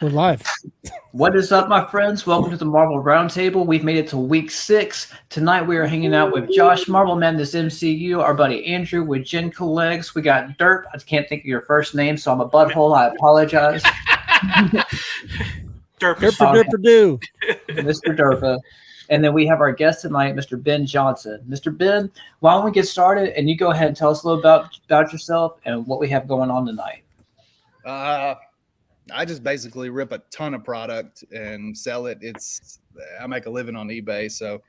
We're live. What is up, my friends? Welcome to the Marvel RoundTable. We've made it to week 6. Tonight we are hanging out with Josh, Marvel Madness MCU, our buddy Andrew with Gen Collects. We got Derp. I can't think of your first name, so I'm a butthole. I apologize. Derper-derper-doo. Mr. Derpa. And then we have our guest tonight, Mr. Ben Johnson. Mr. Ben, why don't we get started and you go ahead and tell us a little about yourself and what we have going on tonight. I just basically rip a ton of product and sell it. I make a living on eBay, so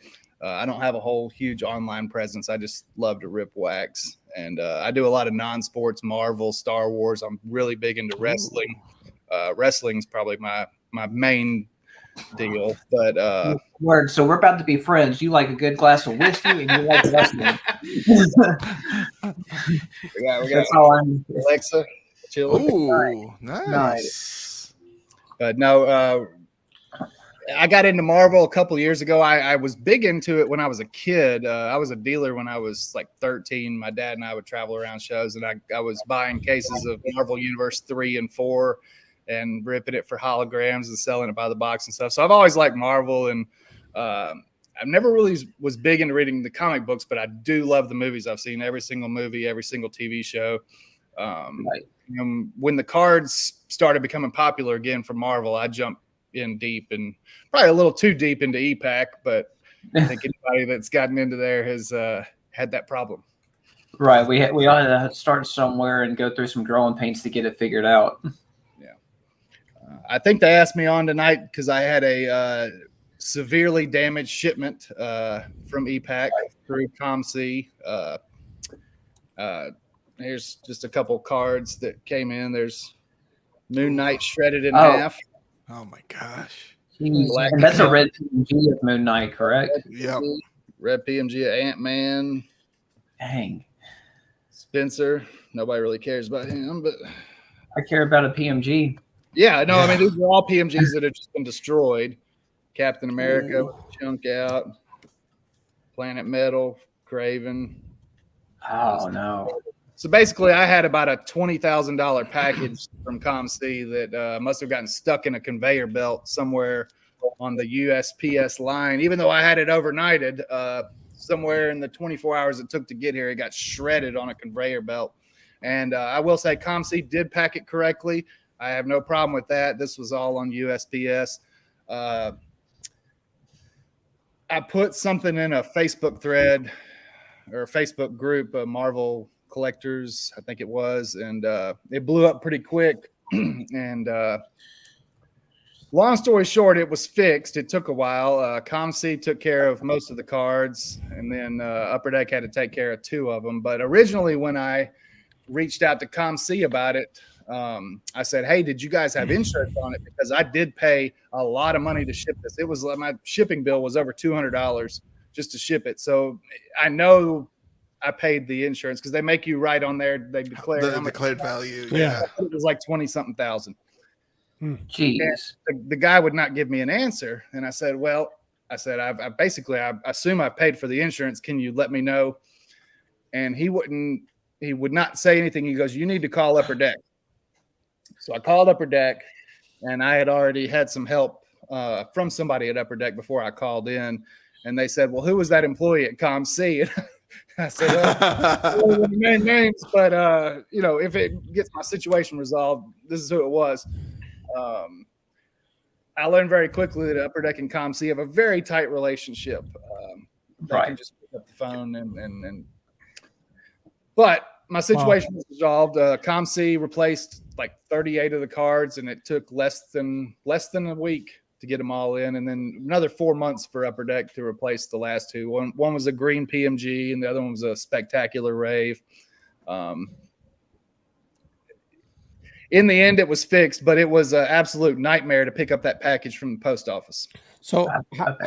I don't have a whole huge online presence. I just love to rip wax, and I do a lot of non-sports, Marvel, Star Wars. I'm really big into wrestling. Wrestling's probably my main deal, but Word. So we're about to be friends. You like a good glass of whiskey, and you like wrestling. we got That's all I'm. Alexa. Ooh, nice. No, I got into Marvel a couple years ago. I was big into it when I was a kid. I was a dealer when I was like 13. My dad and I would travel around shows, and I was buying cases of Marvel Universe 3 and 4 and ripping it for holograms and selling it by the box and stuff. So I've always liked Marvel, and I never really was big into reading the comic books, but I do love the movies. I've seen every single movie, every single TV show. Right. When the cards started becoming popular again for Marvel, I jumped in deep, and probably a little too deep into EPAC, but I think anybody that's gotten into there has had that problem. Right. We ought to start somewhere and go through some growing pains to get it figured out. Yeah. I think they asked me on tonight because I had a severely damaged shipment from EPAC through ComC. Here's just a couple cards that came in. There's Moon Knight shredded in half. Oh my gosh. And that's a red PMG of Moon Knight, correct? Yep. Red PMG of Ant-Man. Dang. Spencer. Nobody really cares about him, but I care about a PMG. yeah, no, I mean, these are all PMGs that have just been destroyed. Captain America with the chunk out. Planet Metal, Craven. Oh, no. So basically, I had about a $20,000 package from ComC that must have gotten stuck in a conveyor belt somewhere on the USPS line. Even though I had it overnighted, somewhere in the 24 hours it took to get here, it got shredded on a conveyor belt. And I will say ComC did pack it correctly. I have no problem with that. This was all on USPS. I put something in a Facebook thread or a Facebook group, Marvel Collectors, I think it was, and it blew up pretty quick. And long story short, it was fixed. It took a while. ComC took care of most of the cards, and then Upper Deck had to take care of 2 of them. But originally, when I reached out to ComC about it, I said, "Hey, did you guys have insurance on it? Because I did pay a lot of money to ship this. It was my shipping bill was over $200 just to ship it. So I know I paid the insurance because they make you write on there. They declare the declared value. Yeah, it was like 20-something thousand. Jeez. The guy would not give me an answer, and I said, "Well, I basically assume I paid for the insurance. Can you let me know?" And he wouldn't. He would not say anything. He goes, "You need to call Upper Deck." So I called Upper Deck, and I had already had some help from somebody at Upper Deck before I called in, and they said, "Well, who was that employee at ComC?" And I said, "Well, names, but if it gets my situation resolved, this is who it was." I learned very quickly that Upper Deck and ComC have a very tight relationship. They can just pick up the phone but my situation was resolved. ComC replaced like 38 of the cards, and it took less than a week to get them all in, and then another 4 months for Upper Deck to replace the last 2. One was a green PMG, and the other one was a spectacular rave. In the end, it was fixed, but it was an absolute nightmare to pick up that package from the post office. So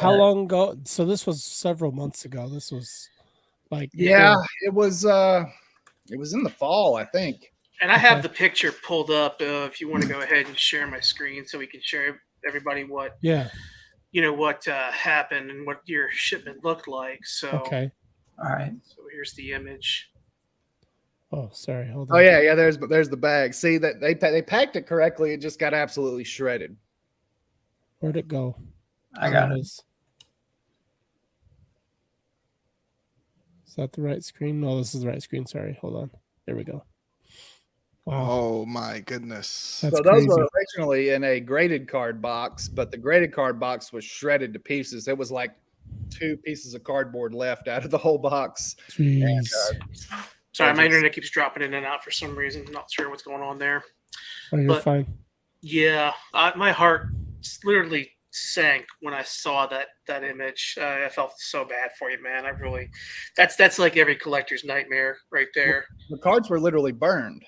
how long ago? So this was several months ago. This was like it was in the fall, I think. And I have the picture pulled up. If you want to go ahead and share my screen, so we can share everybody what happened and what your shipment looked like. So okay, all right. So here's the image. Oh, sorry. Hold Oh on. yeah. There's the bag. See that they packed it correctly. It just got absolutely shredded. Where'd it go? I got There it. is. Is that the right screen? No, this is the right screen. Sorry. Hold on. There we go. Wow. Oh my goodness. That's So those crazy. were originally in a graded card box, but the graded card box was shredded to pieces. It was like 2 pieces of cardboard left out of the whole box. Jeez. Sorry, my internet keeps dropping in and out for some reason. Not sure what's going on there. Oh, you're but- fine. Yeah, my heart literally sank when I saw that image. I felt so bad for you, man. I really, that's like every collector's nightmare right there. The cards were literally burned.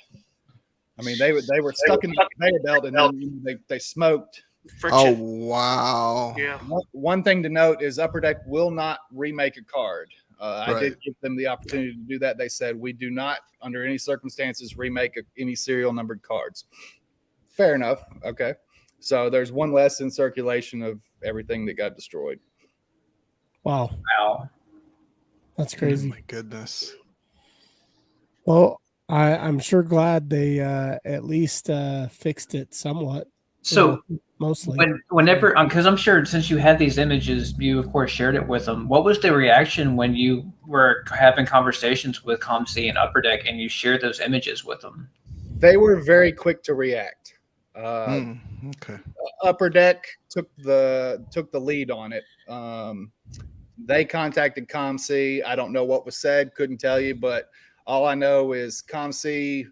I mean, they were stuck in the conveyor belt, and then they smoked. Oh Friction. wow. Yeah. One thing to note is Upper Deck will not remake a card. I Right. did give them the opportunity to do that. They said we do not, under any circumstances, remake any serial numbered cards. Fair enough. Okay. So there's one less in circulation of everything that got destroyed. Wow. Wow. That's Oh crazy. my goodness. Well, I'm sure glad they at least fixed it somewhat. So Mostly. whenever, because I'm sure since you had these images, you of course shared it with them. What was the reaction when you were having conversations with ComC and Upper Deck and you shared those images with them? They were very quick to react. Okay. Upper Deck took the lead on it. They contacted ComC. I don't know what was said, couldn't tell you, but all I know is ComC.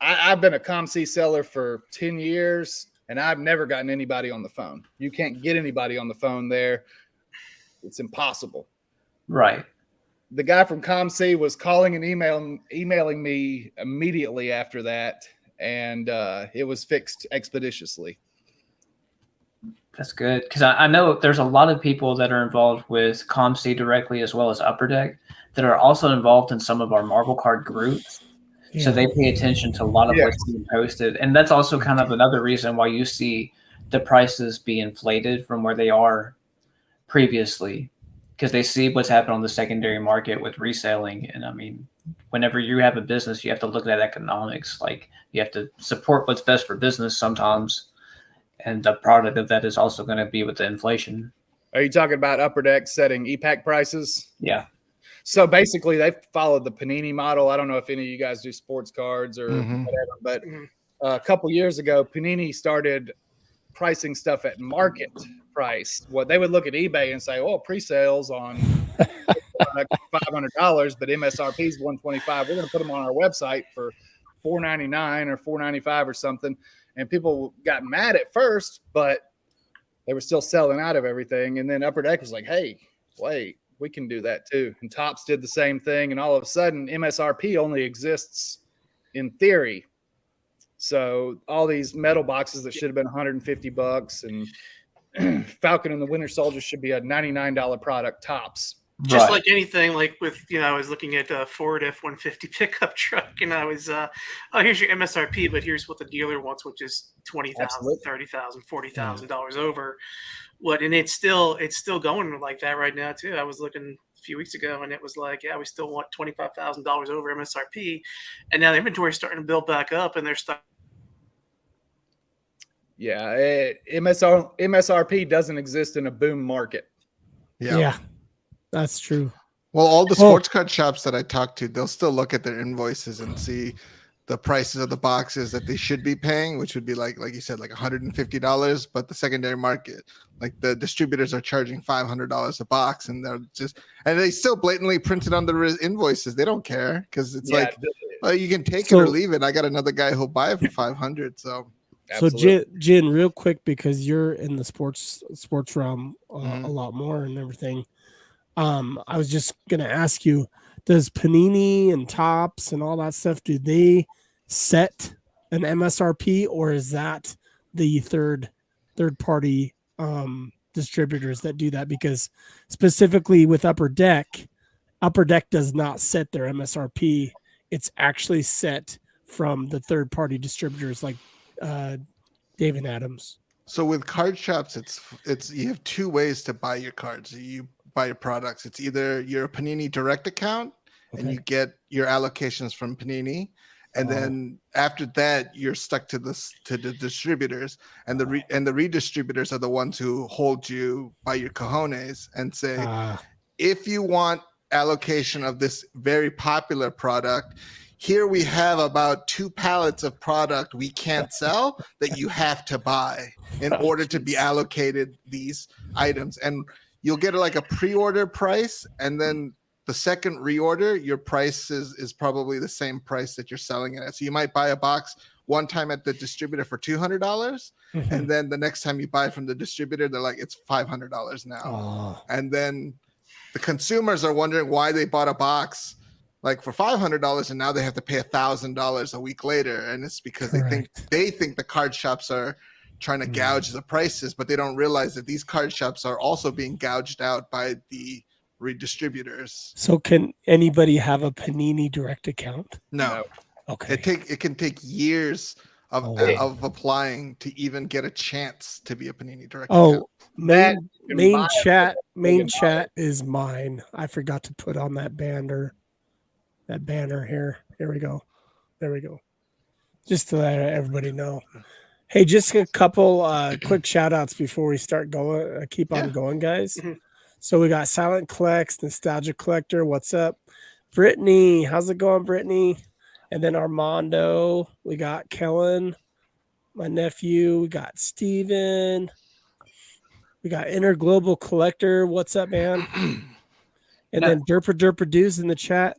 I've been a ComC seller for 10 years, and I've never gotten anybody on the phone. You can't get anybody on the phone there. It's impossible. Right. The guy from ComC was calling and emailing me immediately after that, and it was fixed expeditiously. That's good, because I know there's a lot of people that are involved with ComC directly as well as Upper Deck that are also involved in some of our Marvel card groups. Yeah. So they pay attention to a lot of Yes. what's being posted. And that's also kind of another reason why you see the prices be inflated from where they are previously, because they see what's happened on the secondary market with reselling. And I mean, whenever you have a business, you have to look at economics. Like you have to support what's best for business sometimes. And the product of that is also going to be with the inflation. Are you talking about Upper Deck setting EPAC prices? Yeah. So basically, they followed the Panini model. I don't know if any of you guys do sports cards or whatever, but a couple years ago, Panini started pricing stuff at market price. What they would look at eBay and say, "Oh, pre-sales on $500, but MSRP is $125. We're going to put them on our website for $499 or $495 or something." And people got mad at first, but they were still selling out of everything. And then Upper Deck was like, "Hey, wait. We can do that too." And Topps did the same thing. And all of a sudden, MSRP only exists in theory. So all these metal boxes that should have been $150 and Falcon and the Winter Soldier should be a $99 product tops. Just like anything, like with, I was looking at a Ford F-150 pickup truck, and I was, oh, here's your MSRP, but here's what the dealer wants, which is $20,000, $30,000, $40,000 over. And it's still going like that right now too. I was looking a few weeks ago, and it was like, yeah, we still want $25,000 over MSRP, and now the inventory is starting to build back up, and they're starting. Yeah, MSRP doesn't exist in a boom market. Yeah, that's true. Well, all the sports card shops that I talk to, they'll still look at their invoices and see the prices of the boxes that they should be paying, which would be like you said, like $150. But the secondary market, like the distributors are charging $500 a box, and they still blatantly print it on the invoices. They don't care because it's well, you can take it or leave it. I got another guy who'll buy it for $500. So Jin, real quick, because you're in the sports realm a lot more and everything. I was just gonna ask you, does Panini and Topps and all that stuff, do they set an MSRP, or is that the third party distributors that do that? Because specifically with Upper Deck does not set their MSRP. It's actually set from the third party distributors like Dave and Adams. So with card shops, it's you have 2 ways to buy your cards. You buy your products. It's either your Panini direct account, and you get your allocations from Panini. And then after that, you're stuck to the distributors, and the redistributors are the ones who hold you by your cojones and say, if you want allocation of this very popular product, here we have about 2 pallets of product we can't sell that you have to buy in order to be allocated these items. And you'll get like a pre-order price, and then the second reorder, your price is probably the same price that you're selling it at. So you might buy a box one time at the distributor for $200, and then the next time you buy from the distributor, they're like, it's $500 now. And then the consumers are wondering why they bought a box like for $500 and now they have to pay $1,000 a week later. And it's because they think the card shops are trying to gouge the prices, but they don't realize that these card shops are also being gouged out by the redistributors. So can anybody have a Panini direct account? No. Okay. It can take years of applying to even get a chance to be a Panini direct account. Main chat is mine. I forgot to put on that banner here. Here we go. There we go. Just to let everybody know. Hey, just a couple quick shout outs before we start going. Keep on going, guys. So we got Silent Collects, Nostalgia Collector. What's up? Brittany. How's it going, Brittany? And then Armando. We got Kellen, my nephew. We got Steven. We got Interglobal Collector. What's up, man? And then Derper Doos in the chat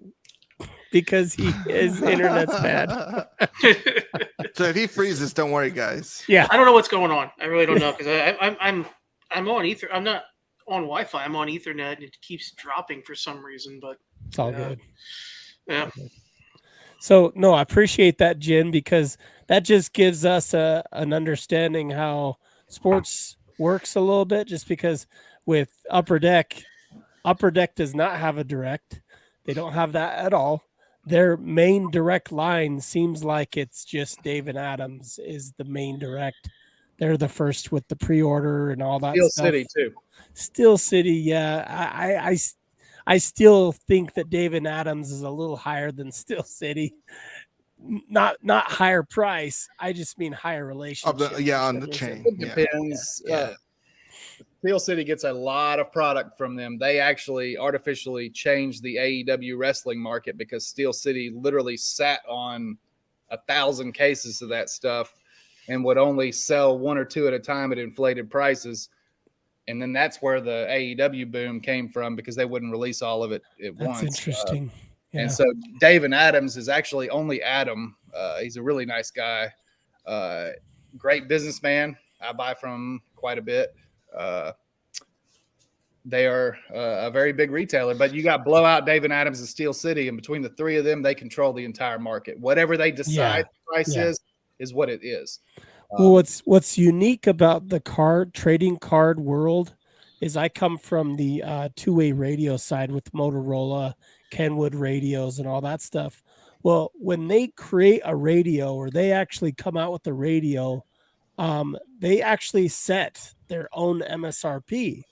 because his internet's bad. So if he freezes, don't worry, guys. Yeah. I don't know what's going on. I really don't know because I'm on Ether. I'm not on Wi-Fi. I'm on Ethernet, and it keeps dropping for some reason. But it's all good. Yeah. So no, I appreciate that, Jen, because that just gives us an understanding how sports works a little bit. Just because with Upper Deck does not have a direct. They don't have that at all. Their main direct line seems like it's just David Adams is the main direct. They're the first with the pre-order and all that stuff. Steel City too. Steel City, yeah. I still think that David Adams is a little higher than Steel City. Not higher price. I just mean higher relationship. On the chain. It depends. Yeah. Steel City gets a lot of product from them. They actually artificially changed the AEW wrestling market because Steel City literally sat on 1,000 cases of that stuff and would only sell 1 or 2 at a time at inflated prices. And then that's where the AEW boom came from because they wouldn't release all of it at once. That's interesting. And so David Adams is actually only Adam. He's a really nice guy. Great businessman. I buy from him quite a bit. They are a very big retailer, but you got Blowout, David Adams, and Steel City, and between the three of them, they control the entire market. Whatever they decide the price is what it is. Well, what's unique about the trading card world is I come from the two-way radio side with Motorola, Kenwood radios, and all that stuff. Well, when they create a radio or they actually come out with a radio, they actually set their own MSRP.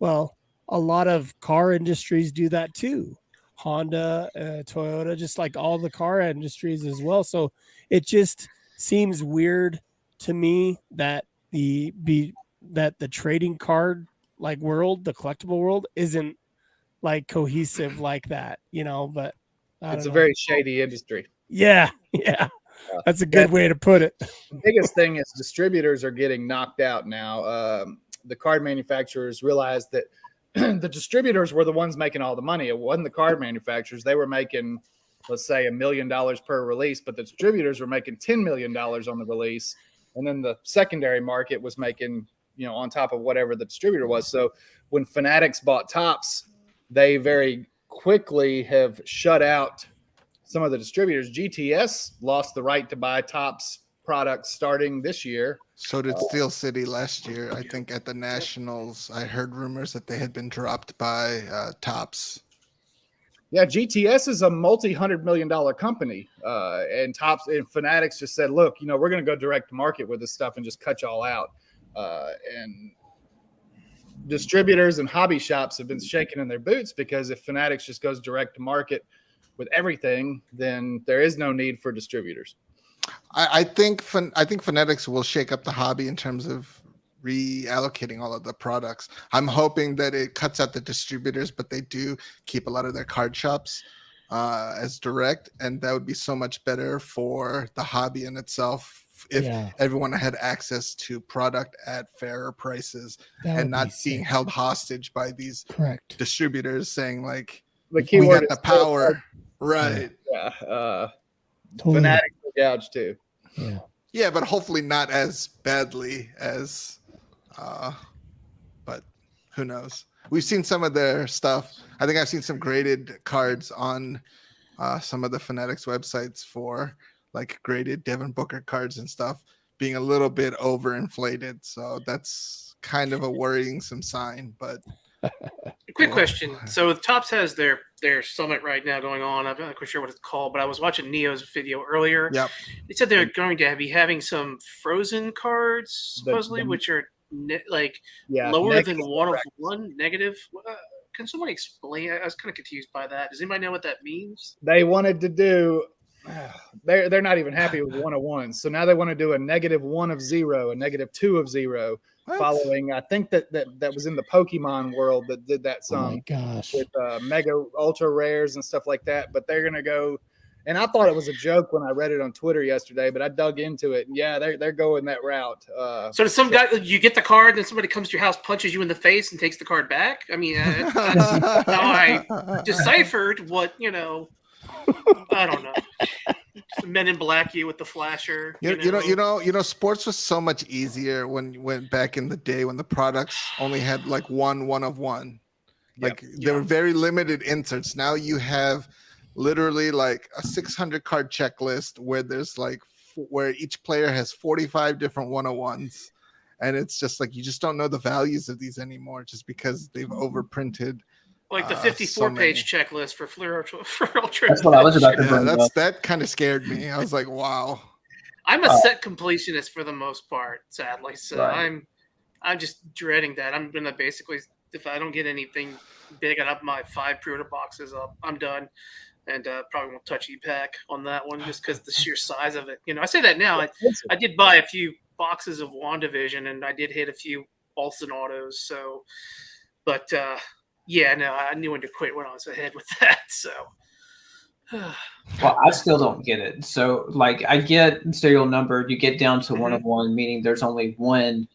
Well, a lot of car industries do that too. Honda, Toyota, just like all the car industries as well. So it just seems weird to me that the trading card like world, the collectible world, isn't like cohesive like that, but it's a very shady industry. Yeah. That's a good way to put it. The biggest thing is distributors are getting knocked out now. The card manufacturers realized that the distributors were the ones making all the money. It wasn't the card manufacturers. They were making, let's say, $1 million per release, but the distributors were making $10 million on the release. And then the secondary market was making, on top of whatever the distributor was. So when Fanatics bought Topps, they very quickly have shut out some of the distributors. GTS lost the right to buy Topps products starting this year. So did Steel City last year. I think at the Nationals, I heard rumors that they had been dropped by Topps. Yeah, GTS is a multi-$100 million company, and Topps and Fanatics just said, "Look, we're going to go direct to market with this stuff and just cut y'all out." And distributors and hobby shops have been shaking in their boots because if Fanatics just goes direct to market, with everything, then there is no need for distributors. I think Fanatics will shake up the hobby in terms of reallocating all of the products. I'm hoping that it cuts out the distributors, but they do keep a lot of their card shops as direct, and that would be so much better for the hobby in itself if everyone had access to product at fairer prices and not being held hostage by these distributors saying like, the we got the power. Right. Yeah. Totally. Fanatics will gouge too. Yeah, but hopefully not as badly as but who knows. We've seen some of their stuff. I think I've seen some graded cards on some of the Fanatics websites for like graded Devin Booker cards and stuff being a little bit overinflated. So that's kind of a worrisome sign. But quick question. So Topps has their summit right now going on. I'm not quite sure what it's called, but I was watching Neo's video earlier. Yep. They said they're going to be having some frozen cards, supposedly, which are lower than one negative. Can someone explain? I was kind of confused by that. Does anybody know what that means? They wanted to do. They're not even happy with 101s, so now they want to do a -1 of 0, a -2 of 0. What? Following, I think that was in the Pokemon world that did that some. Oh my gosh. With mega ultra rares and stuff like that. But they're gonna go, and I thought it was a joke when I read it on Twitter yesterday, but I dug into it, and yeah, they're going that route. So does some guy, you get the card, and somebody comes to your house, punches you in the face, and takes the card back? I mean, that's how I deciphered what I don't know. Men in Black you with the flasher. You know, sports was so much easier when you went back in the day when the products only had like one of one. Like there were very limited inserts. Now you have literally like a 600 card checklist where there's like where each player has 45 different 101s, and it's just like you just don't know the values of these anymore just because they've overprinted. Like the 54-page checklist for Ultra. That's what I was about to bring up. That kind of scared me. I was like, wow. I'm a set completionist for the most part, sadly. So right. I'm just dreading that. I'm gonna basically, if I don't get anything big out of my 5 pre-order boxes up, I'm done. And probably won't touch E-Pack on that one just because the sheer size of it. I say that now. I did buy a few boxes of WandaVision, and I did hit a few Olsen autos. So, but yeah, no, I knew when to quit when I was ahead with that. So, well, I still don't get it. So, like, I get serial number. You get down to 1 of 1, meaning there's only one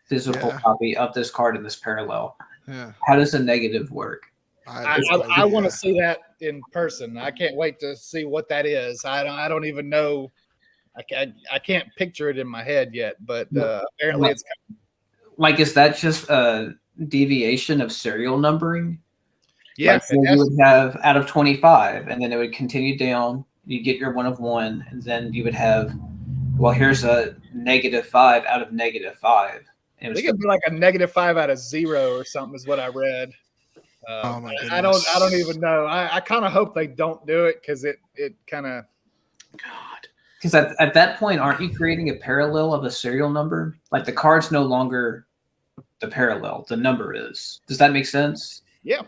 physical copy of this card in this parallel. Yeah. How does a negative work? I want to see that in person. I can't wait to see what that is. I don't even know. I can't picture it in my head yet, but apparently it's like, is that just a deviation of serial numbering? Yeah, like, so you would have out of 25, and then it would continue down. You get your 1 of 1, and then you would have, well, here's a -5 out of -5. And it could be like a -5 out of 0 or something is what I read. Oh my goodness. I don't even know. I kind of hope they don't do it because it kind of God. Because at that point, aren't you creating a parallel of a serial number? Like the card's no longer the parallel, the number is. Does that make sense? Yeah.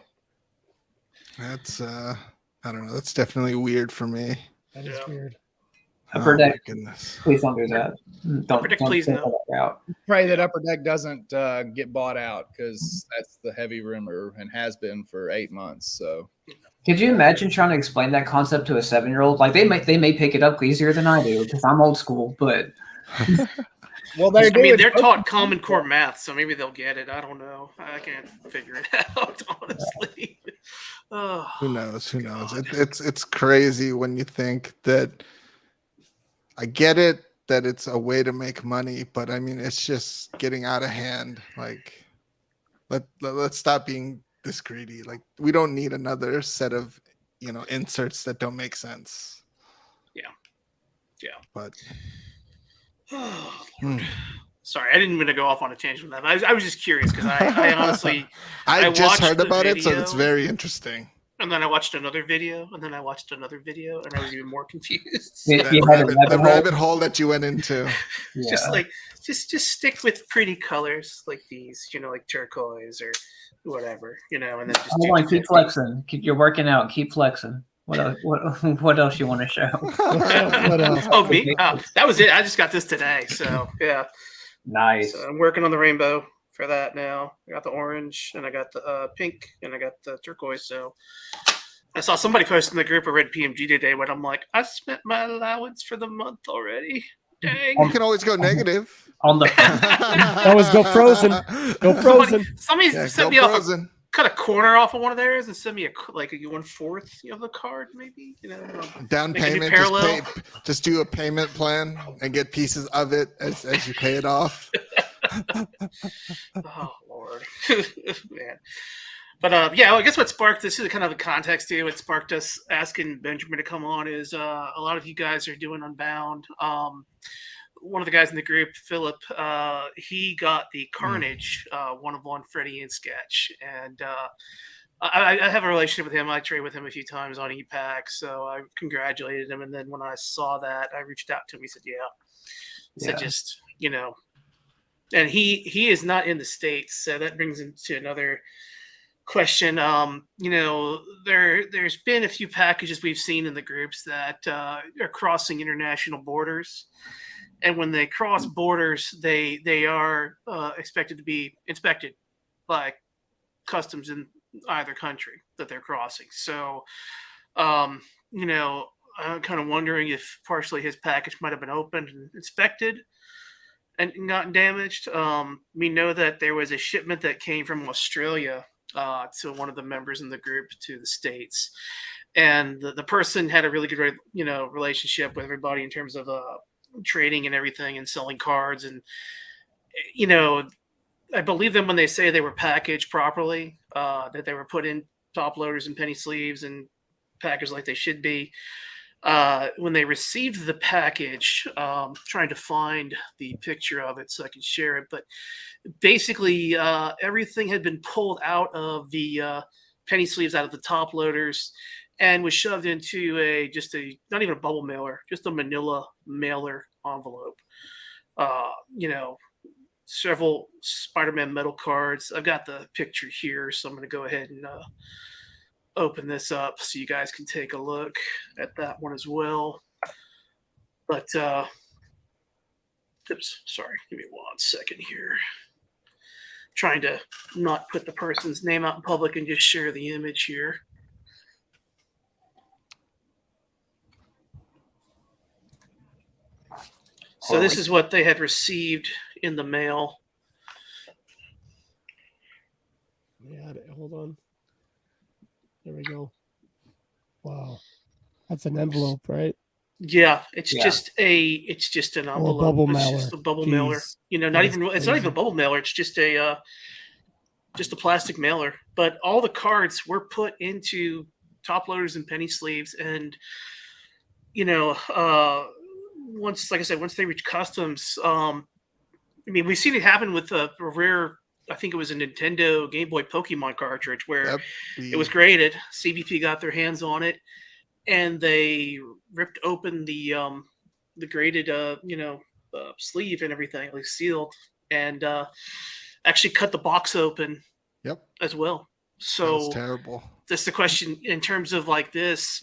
That's I don't know. That's definitely weird for me. That is weird. Upper Deck, goodness. please don't do that. Upper Deck, please no. Pray that Upper Deck doesn't get bought out because that's the heavy rumor and has been for 8 months. So, could you imagine trying to explain that concept to a 7-year-old? Like they may pick it up easier than I do because I'm old school, but well, they're taught Common Core math, so maybe they'll get it. I don't know. I can't figure it out, honestly. Oh, who knows? Who knows? It's crazy when you think that. I get it that it's a way to make money, but I mean, it's just getting out of hand. Like, let's stop being this greedy. Like, we don't need another set of, inserts that don't make sense. Yeah. But, sorry, I didn't mean to go off on a tangent with that. I was just curious because I honestly, I just heard about it, so it's very interesting. And then I watched another video, and then I watched another video, and I was even more confused. The rabbit hole that you went into. Yeah. Just stick with pretty colors like these, like turquoise or whatever, and then just keep flexing. You're working out. Keep flexing. What else? What else you want to show? What else? Oh, me? That was it. I just got this today. So, yeah. Nice. So I'm working on the rainbow for that now. I got the orange, and I got the pink, and I got the turquoise. So I saw somebody post in the group a red PMG today, but I'm like, I spent my allowance for the month already. Dang. You can always go negative. On the Always go frozen. Go frozen. Somebody Yeah, sent go me off frozen. cut a corner off of one of theirs and send me a 1/4 of the card, maybe. Down make a new payment. parallel. Just do a payment plan and get pieces of it as you pay it off. Oh Lord, man. But yeah, well, I guess what sparked this is kind of a context here. What sparked us asking Benjamin to come on is a lot of you guys are doing Unbound. One of the guys in the group, Philip, he got the Carnage 1-of-1 Freddy in sketch, and I have a relationship with him. I trade with him a few times on EPAC, so I congratulated him. And then when I saw that, I reached out to him. He said, "Yeah." He said, "Just and he is not in the States, so that brings him to another question. There's been a few packages we've seen in the groups that are crossing international borders. And when they cross borders, they are expected to be inspected by customs in either country that they're crossing. So, I'm kind of wondering if partially his package might have been opened and inspected and gotten damaged. We know that there was a shipment that came from Australia to one of the members in the group to the States. And the person had a really good, relationship with everybody in terms of trading and everything and selling cards. And, I believe them when they say they were packaged properly, that they were put in top loaders and penny sleeves and packaged like they should be. When they received the package, trying to find the picture of it so I can share it, but basically everything had been pulled out of the penny sleeves, out of the top loaders, and was shoved into not even a bubble mailer, just a manila mailer envelope. Several Spider-Man metal cards. I've got the picture here, so I'm going to go ahead and open this up so you guys can take a look at that one as well. But oops, sorry, give me 1 second here. Trying to not put the person's name out in public and just share the image here. So this is what they had received in the mail. Yeah, hold on. There we go. Wow, that's an envelope, right? Yeah, it's just an envelope. Bubble it's mailer. Just a bubble Jeez. mailer. It's not even a bubble mailer. It's just a plastic mailer. But all the cards were put into top loaders and penny sleeves, and once they reach customs, we've seen it happen with a rare. I think it was a Nintendo Game Boy Pokemon cartridge where it was graded. CBP got their hands on it, and they ripped open the graded sleeve and everything, like sealed, and actually cut the box open. Yep. As well. So that's terrible. That's the question in terms of like this.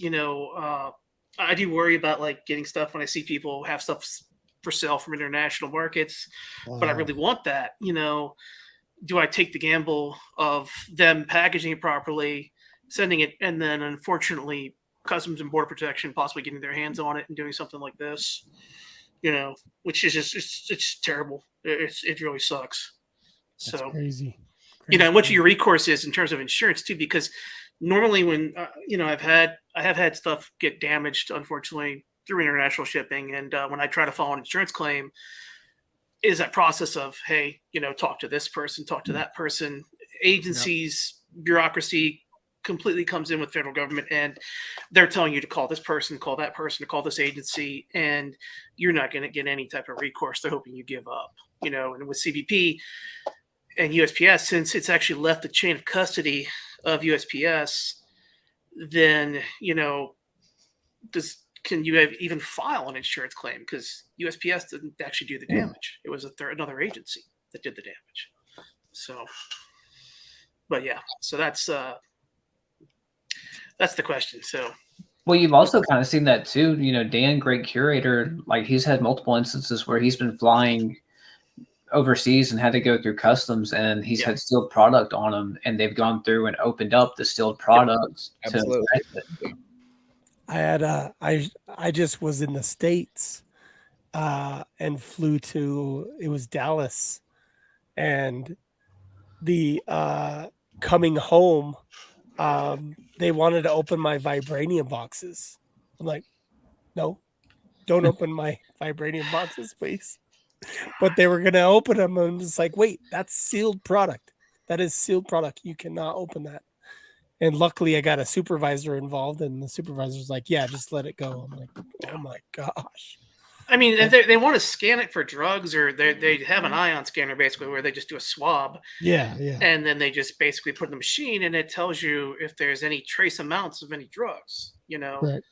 I do worry about like getting stuff when I see people have stuff for sale from international markets, but I really want that. Do I take the gamble of them packaging it properly, sending it, and then unfortunately Customs and Border Protection possibly getting their hands on it and doing something like this, which is just it's terrible. It really sucks. That's crazy. What your recourse is in terms of insurance too, because normally when I have had stuff get damaged, unfortunately, through international shipping, and when I try to file an insurance claim, is that process of, hey, talk to this person, talk to that person. Agencies, bureaucracy completely comes in with federal government, and they're telling you to call this person, call that person, to call this agency, and you're not going to get any type of recourse. They're hoping you give up, and with CBP and USPS, since it's actually left the chain of custody of USPS, then, can you even file an insurance claim? Because USPS didn't actually do the damage. It was another agency that did the damage. So, but yeah, so that's the question. So Well, you've also kind of seen that too. Dan, great curator, like he's had multiple instances where he's been flying overseas and had to go through customs, and he's had sealed product on them, and they've gone through and opened up the sealed products to inspect it. I had I just was in the States and flew to it was Dallas, and the coming home they wanted to open my vibranium boxes. I'm like, no, don't open my vibranium boxes, please. But they were gonna open them, and it's like, wait, that's sealed product. That is sealed product. You cannot open that. And luckily, I got a supervisor involved, and the supervisor's like, "Yeah, just let it go." I'm like, "Oh my gosh!" I mean, they want to scan it for drugs, or they have an ion scanner basically where they just do a swab. Yeah. And then they just basically put in the machine, and it tells you if there's any trace amounts of any drugs. Right.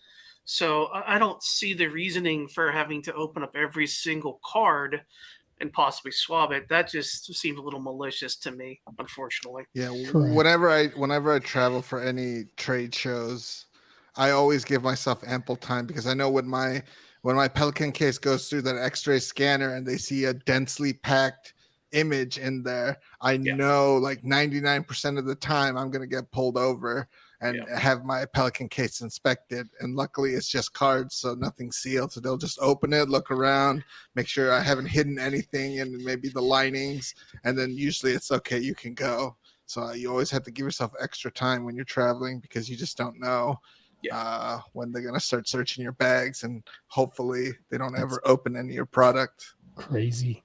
So I don't see the reasoning for having to open up every single card and possibly swab it. That just seems a little malicious to me, unfortunately. Yeah, Correct. whenever I travel for any trade shows, I always give myself ample time, because I know when my Pelican case goes through that X-ray scanner and they see a densely packed image in there, I know like 99% of the time I'm going to get pulled over and have my Pelican case inspected. And luckily it's just cards, so nothing's sealed. So they'll just open it, look around, make sure I haven't hidden anything and maybe the linings. And then usually it's okay, you can go. So you always have to give yourself extra time when you're traveling, because you just don't know when they're going to start searching your bags, and hopefully they don't ever open any of your product. Crazy.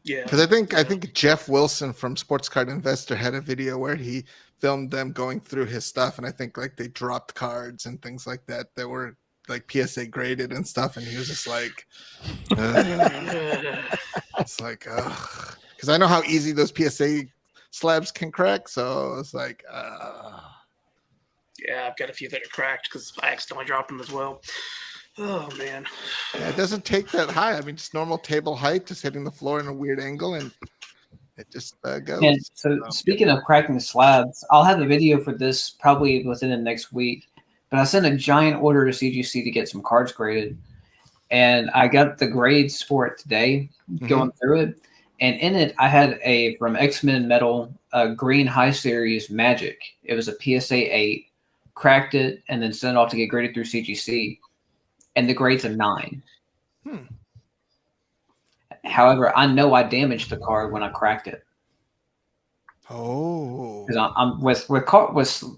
Yeah. Because I think Jeff Wilson from Sports Card Investor had a video where he filmed them going through his stuff, and I think like they dropped cards and things like that were like PSA graded and stuff, and he was just like, it's like, because I know how easy those PSA slabs can crack, so it's like, yeah, I've got a few that are cracked because I accidentally dropped them as well. Oh man. Yeah, it doesn't take that high. I mean, just normal table height, just hitting the floor in a weird angle, and it just goes. And so speaking of cracking slabs, I'll have a video for this probably within the next week. But I sent a giant order to CGC to get some cards graded, and I got the grades for it today, going through it. And in it, I had from X-Men Metal, green high series Magic. It was a PSA 8, cracked it, and then sent it off to get graded through CGC. And the grade's a 9. However, I know I damaged the card when I cracked it. Oh, because I'm with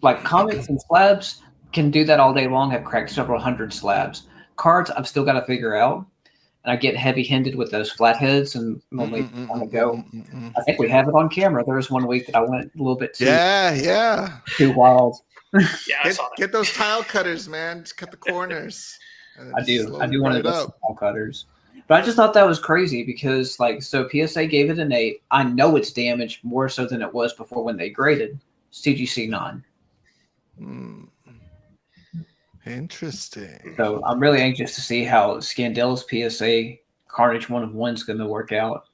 like comics and slabs can do that all day long. I've cracked several hundred slabs. Cards I've still got to figure out, and I get heavy-handed with those flatheads and only want to go. I think we have it on camera. There was one week that I went a little bit too too wild. Yeah, I saw that. Get those tile cutters, man. Just cut the corners. I do want to do tile cutters. But I just thought that was crazy because, so PSA gave it an 8. I know it's damaged more so than it was before when they graded. CGC 9. Interesting. So I'm really anxious to see how Scandel's PSA Carnage 1 of 1 is going to work out.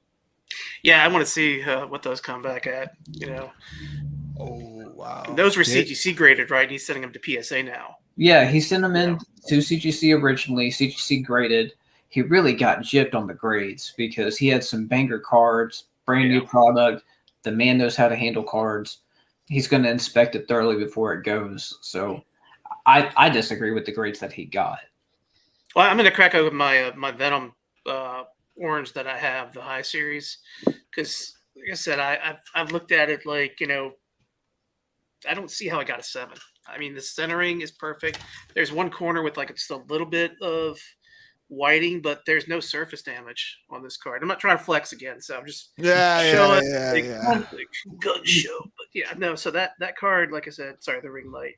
Yeah, I want to see what those come back at. Oh, wow. And those were CGC graded, right? He's sending them to PSA now. Yeah, he sent them in to CGC originally. CGC graded. He really got gypped on the grades because he had some banger cards, brand new product. The man knows how to handle cards. He's going to inspect it thoroughly before it goes. So I disagree with the grades that he got. Well, I'm going to crack open my Venom orange that I have, the high series, because like I said, I've looked at it I don't see how I got a 7. I mean, the centering is perfect. There's one corner with just a little bit of whiting, but there's no surface damage on this card. I'm not trying to flex again, so I'm just showing gun show. But no. So that card, like I said, sorry, the ring light.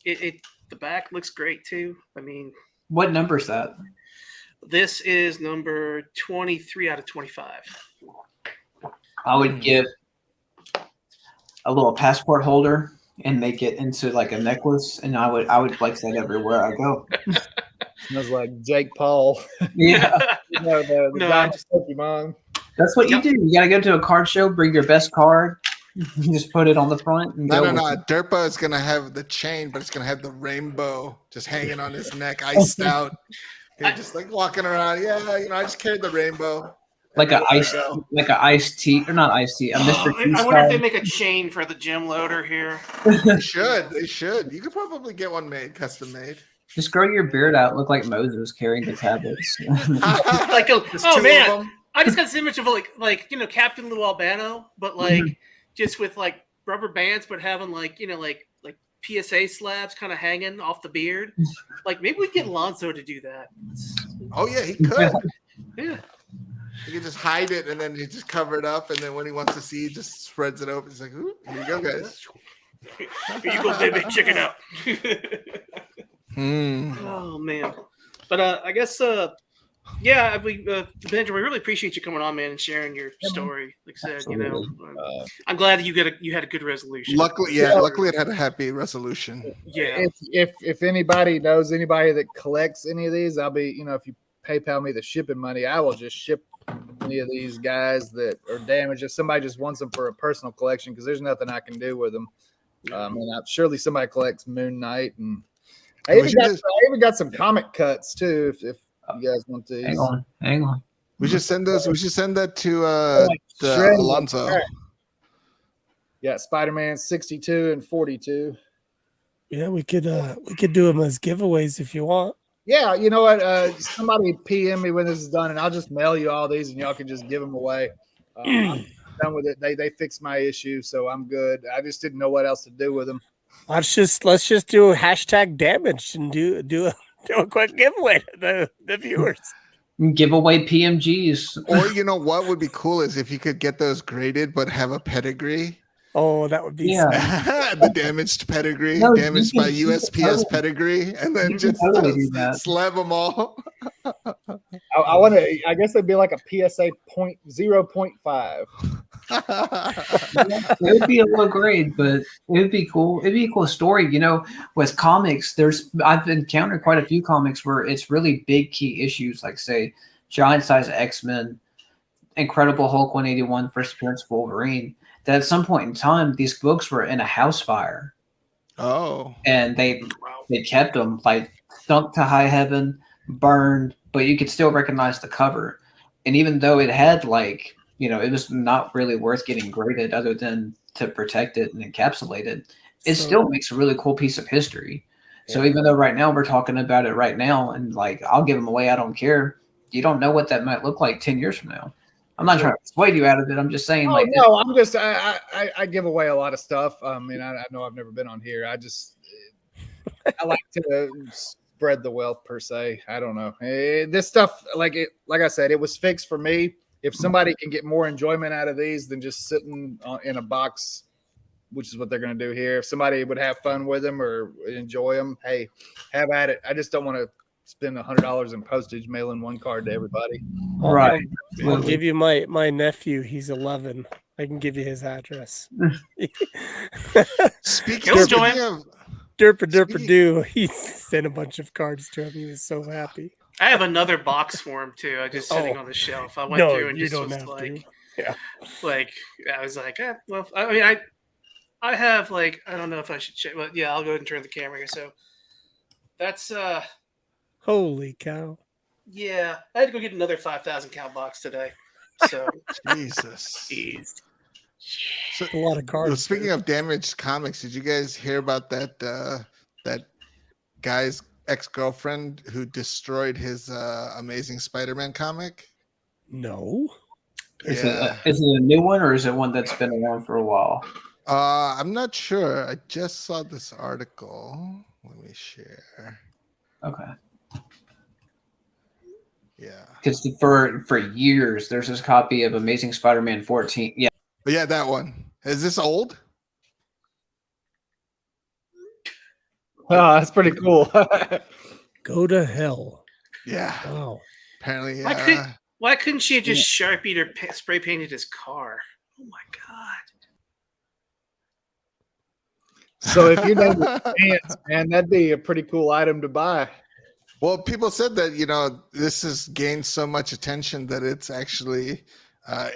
The back looks great too. I mean, what number is that? This is number 23 out of 25. I would give a little passport holder and make it into a necklace, and I would flex that everywhere I go. Smells like Jake Paul. Yeah. The Pokemon. That's what you do. You got to go to a card show, bring your best card, You just put it on the front. And No. go with it. Derpa is gonna have the chain, but it's gonna have the rainbow just hanging on his neck, iced out. He's just like walking around. Yeah, I just carried the rainbow. Like an iced tea, or not iced tea. A Mr. T I wonder if they style. make a chain for the gym loader here. They should. You could probably get one made, custom made. Just grow your beard out, look like Moses carrying the tablets. Like, Just oh two man, of 'em. I just got this image of like Captain Lou Albano, but like just with like rubber bands, but having like like PSA slabs kind of hanging off the beard. Like maybe we get Lonzo to do that. Oh yeah, he could. Yeah. He could just hide it and then he just cover it up, and then when he wants to see, he just spreads it open. He's like, "Ooh, here you go, guys." Here you go, baby. Check it out. Hmm. Oh man, but I guess yeah, Benjamin, we really appreciate you coming on, man, and sharing your story. Like I said, I'm glad you had a good resolution. Luckily it had a happy resolution. Yeah. If anybody knows anybody that collects any of these, I'll be, if you PayPal me the shipping money, I will just ship any of these guys that are damaged. If somebody just wants them for a personal collection, because there's nothing I can do with them. And surely somebody collects Moon Knight, and I even got some comic cuts too. If you guys want these, hang on. We should send those. We should send that to Alonzo. Right. Yeah, Spider-Man 62 and 42. Yeah, we could do them as giveaways if you want. Yeah, you know what? Somebody PM me when this is done, and I'll just mail you all these, and y'all can just give them away. I'm done with it. They fixed my issue, so I'm good. I just didn't know what else to do with them. Let's just do #damage and do a quick giveaway to the viewers. Give away PMGs. Or you know what would be cool is if you could get those graded but have a pedigree. Oh, that would be the damaged pedigree, damaged by USPS pedigree, and then just slab them all. I want to. I guess it'd be like a PSA 0.5. It would be a low grade, but it would be cool. It'd be a cool story. With comics, I've encountered quite a few comics where it's really big key issues, like say Giant Size X-Men, Incredible Hulk 181, First Appearance Wolverine. That at some point in time, these books were in a house fire. Oh. And they kept them like sunk to high heaven, burned, but you could still recognize the cover. And even though it had it was not really worth getting graded other than to protect it and encapsulate it, it still makes a really cool piece of history. Yeah. So even though right now we're talking about it right now and I'll give them away, I don't care. You don't know what that might look like 10 years from now. I'm not trying to persuade you out of it. I'm just saying. No, I'm just I give away a lot of stuff. I know I've never been on here. I like to spread the wealth per se. I don't know. This stuff, like I said, it was fixed for me. If somebody can get more enjoyment out of these than just sitting in a box, which is what they're going to do here. If somebody would have fun with them or enjoy them, hey, have at it. I just don't want to spend $100 in postage mailing one card to everybody. Right. I'll give you my nephew. He's 11. I can give you his address. Speaking of Derpa Doo, he sent a bunch of cards to him. He was so happy. I have another box for him too. I just sitting on the shelf. I went through and just was I was like, well, I mean, I have I don't know if I should check, but yeah, I'll go ahead and turn the camera here. So that's holy cow. Yeah, I had to go get another 5,000 count box today. So Jesus. Jeez. So, a lot of cards. Speaking of damaged comics, did you guys hear about that guy's ex-girlfriend who destroyed his Amazing Spider-Man comic? No. Is it a new one or is it one that's been around for a while? I'm not sure. I just saw this article. Let me share. Okay. Yeah. Because for years, there's this copy of Amazing Spider-Man 14. Yeah. But yeah, that one. Is this old? Oh, that's pretty cool. Go to hell. Yeah. Wow. Apparently, why couldn't she have just Sharpied or spray painted his car? Oh my God. So if you know the pants, man, that'd be a pretty cool item to buy. Well, people said that, this has gained so much attention that it's actually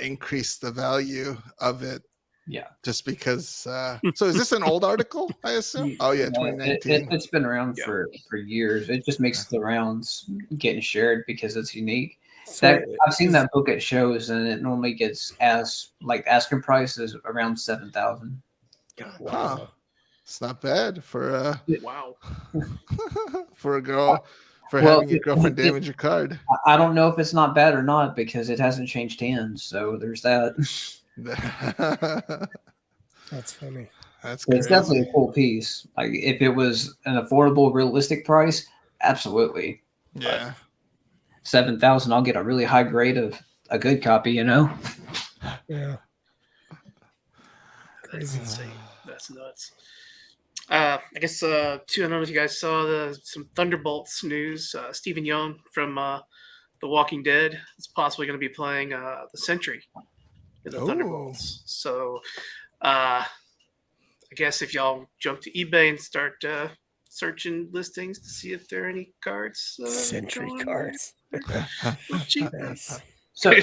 increased the value of it. Yeah. Just because. So is this an old article? I assume. Oh yeah, 2019. It's been around for years. It just makes the rounds getting shared because it's unique. So I've seen that book at shows, and it normally gets asking price is around $7,000. wow. Huh. It's not bad for Wow. for a girl for Well, having your girlfriend damage your card. I don't know if it's not bad or not because it hasn't changed hands. So there's that. That's funny. That's It's crazy. definitely a cool piece. Like if it was an affordable, realistic price, absolutely. Yeah. 7,000, I'll get a really high grade of a good copy. Yeah. That's insane. That's nuts. I guess I don't know if you guys saw some Thunderbolts news. Stephen Young from The Walking Dead is possibly going to be playing the Sentry in the Thunderbolts. So I guess if y'all jump to eBay and start searching listings to see if there are any cards. Sentry cards. Cheap. Nice. So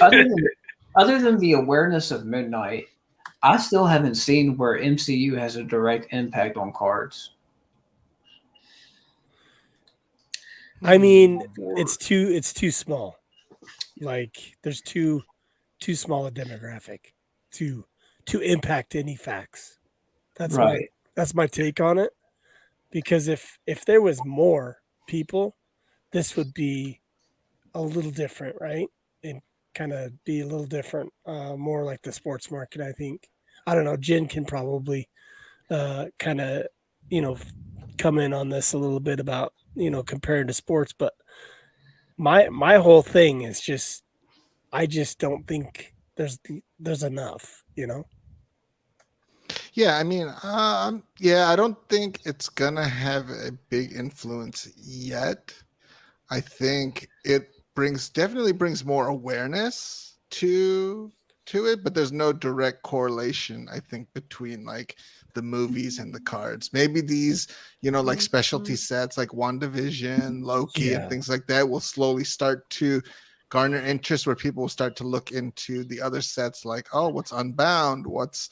other than the awareness of Midnight, I still haven't seen where MCU has a direct impact on cards. I mean, it's too small. Like there's too small a demographic to impact any facts. That's Right. That's my take on it. Because if there was more people, this would be a little different, right? And kind of be a little different, more like the sports market, I think. I don't know. Jen can probably kind of, come in on this a little bit about, compared to sports. But my whole thing is just, I just don't think there's enough, Yeah, I mean, I don't think it's gonna have a big influence yet. I think it definitely brings more awareness to it, but there's no direct correlation, I think, between like the movies and the cards. Maybe these, like specialty sets like WandaVision, Loki, and things like that will slowly start to garner interest where people will start to look into the other sets like, oh, what's Unbound, what's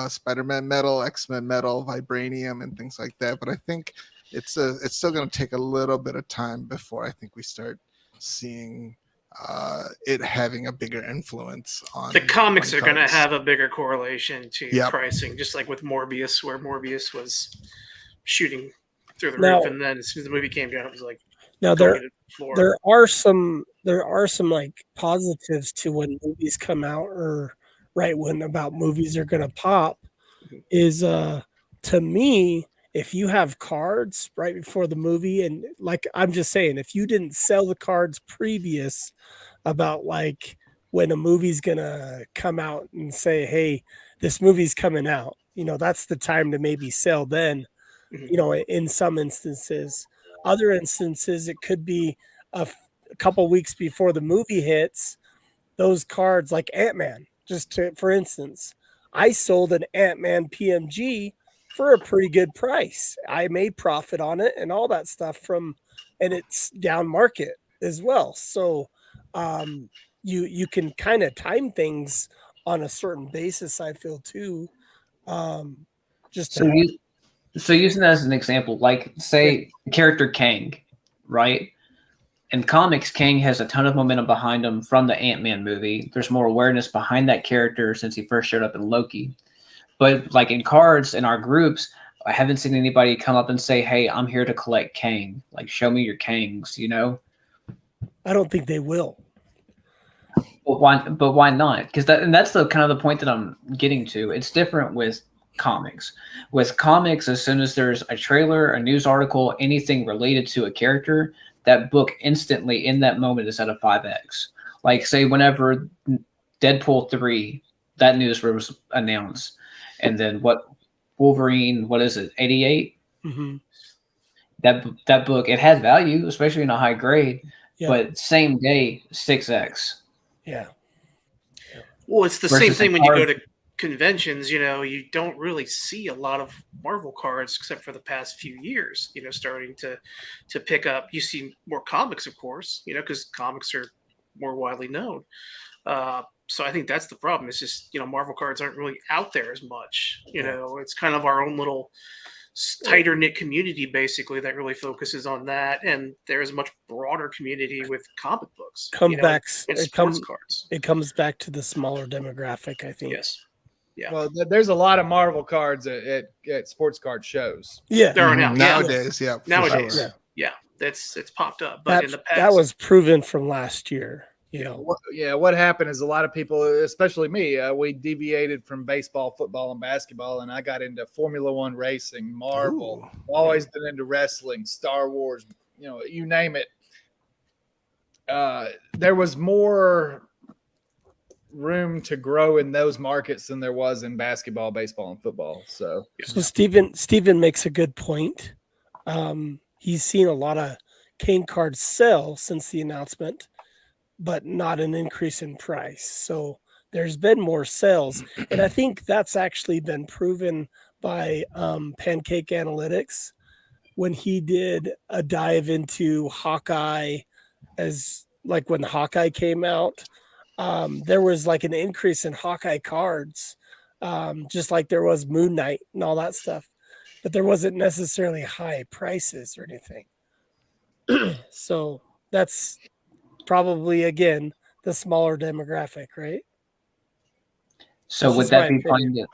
Spider-Man metal, X-Men metal, Vibranium, and things like that. But I think it's still going to take a little bit of time before I think we start seeing it having a bigger influence on the comics. Are going to cards. have a bigger correlation to pricing, just like with Morbius, where Morbius was shooting through the roof, and then as soon as the movie came down, it was like now there are some like positives to when movies come out, or right when about movies are going to pop. Is to me, if you have cards right before the movie, and like I'm just saying, if you didn't sell the cards previous about like when a movie's gonna come out and say, hey, this movie's coming out, that's the time to maybe sell then, in some instances. Other instances, it could be a couple weeks before the movie hits, those cards like Ant-Man, for instance, I sold an Ant-Man PMG for a pretty good price. I made profit on it and all that stuff and it's down market as well. So you can kind of time things on a certain basis, I feel too. So using that as an example, like say the character Kang, right? In comics, Kang has a ton of momentum behind him from the Ant-Man movie. There's more awareness behind that character since he first showed up in Loki. But like in cards, in our groups, I haven't seen anybody come up and say, hey, I'm here to collect Kang. Like, show me your Kangs, I don't think they will. But why not? Because that's the kind of the point that I'm getting to. It's different with comics. With comics, as soon as there's a trailer, a news article, anything related to a character, that book instantly in that moment is at a 5x. Like say whenever Deadpool 3, that news was announced, and then Wolverine, what is it, 88? Mm-hmm. That book, it has value, especially in a high grade, but same day 6x. Yeah. Well, it's the same thing when you go to conventions. You don't really see a lot of Marvel cards except for the past few years. Starting to pick up. You see more comics, of course. Because comics are more widely known. So I think that's the problem. It's just, Marvel cards aren't really out there as much. It's kind of our own little tighter knit community basically that really focuses on that, and there's a much broader community with comic books. And sports cards. It comes back to the smaller demographic, I think. Yes. Yeah. Well, there's a lot of Marvel cards at sports card shows. Yeah. There are now. Nowadays, yeah. Nowadays. Sure. Yeah. It's popped up. But in the past, that was proven from last year. What happened is a lot of people, especially me, we deviated from baseball, football, and basketball, and I got into Formula One racing, Marvel. Always been into wrestling, Star Wars, you name it. There was more room to grow in those markets than there was in basketball, baseball, and football. So Steven makes a good point. He's seen a lot of Kane cards sell since the announcement, but not an increase in price. So there's been more sales. And I think that's actually been proven by Pancake Analytics when he did a dive into Hawkeye, as like when Hawkeye came out. There was like an increase in Hawkeye cards, just like there was Moon Knight and all that stuff. But there wasn't necessarily high prices or anything. So that's probably, again, the smaller demographic, right? So would that be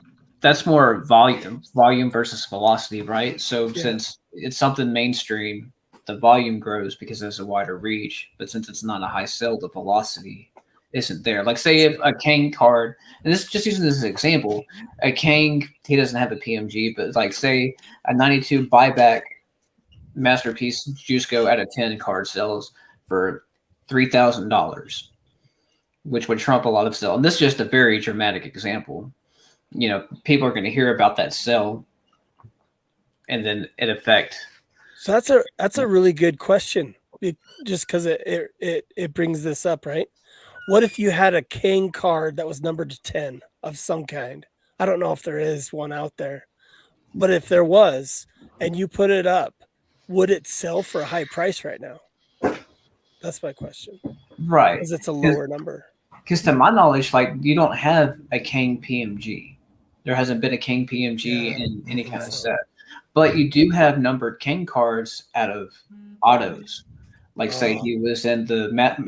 that's more volume versus velocity, right? So since it's something mainstream, the volume grows because there's a wider reach, but since it's not a high sell, the velocity isn't there. Like say if a Kang card, and this just using this as an example, a Kang, he doesn't have a PMG, but like say a 92 buyback Masterpiece Juiceco out of 10 card sells for $3,000, which would trump a lot of sell. And this is just a very dramatic example. People are going to hear about that sell, and then it affect. So that's a really good question. Just because it brings this up, right? What if you had a King card that was numbered to 10 of some kind? I don't know if there is one out there, but if there was, and you put it up, would it sell for a high price right now? That's my question. Right. Because it's a lower number. Because to my knowledge, like you don't have a King PMG. There hasn't been a King PMG in any kind of set. But you do have numbered King cards out of autos. Like say he was in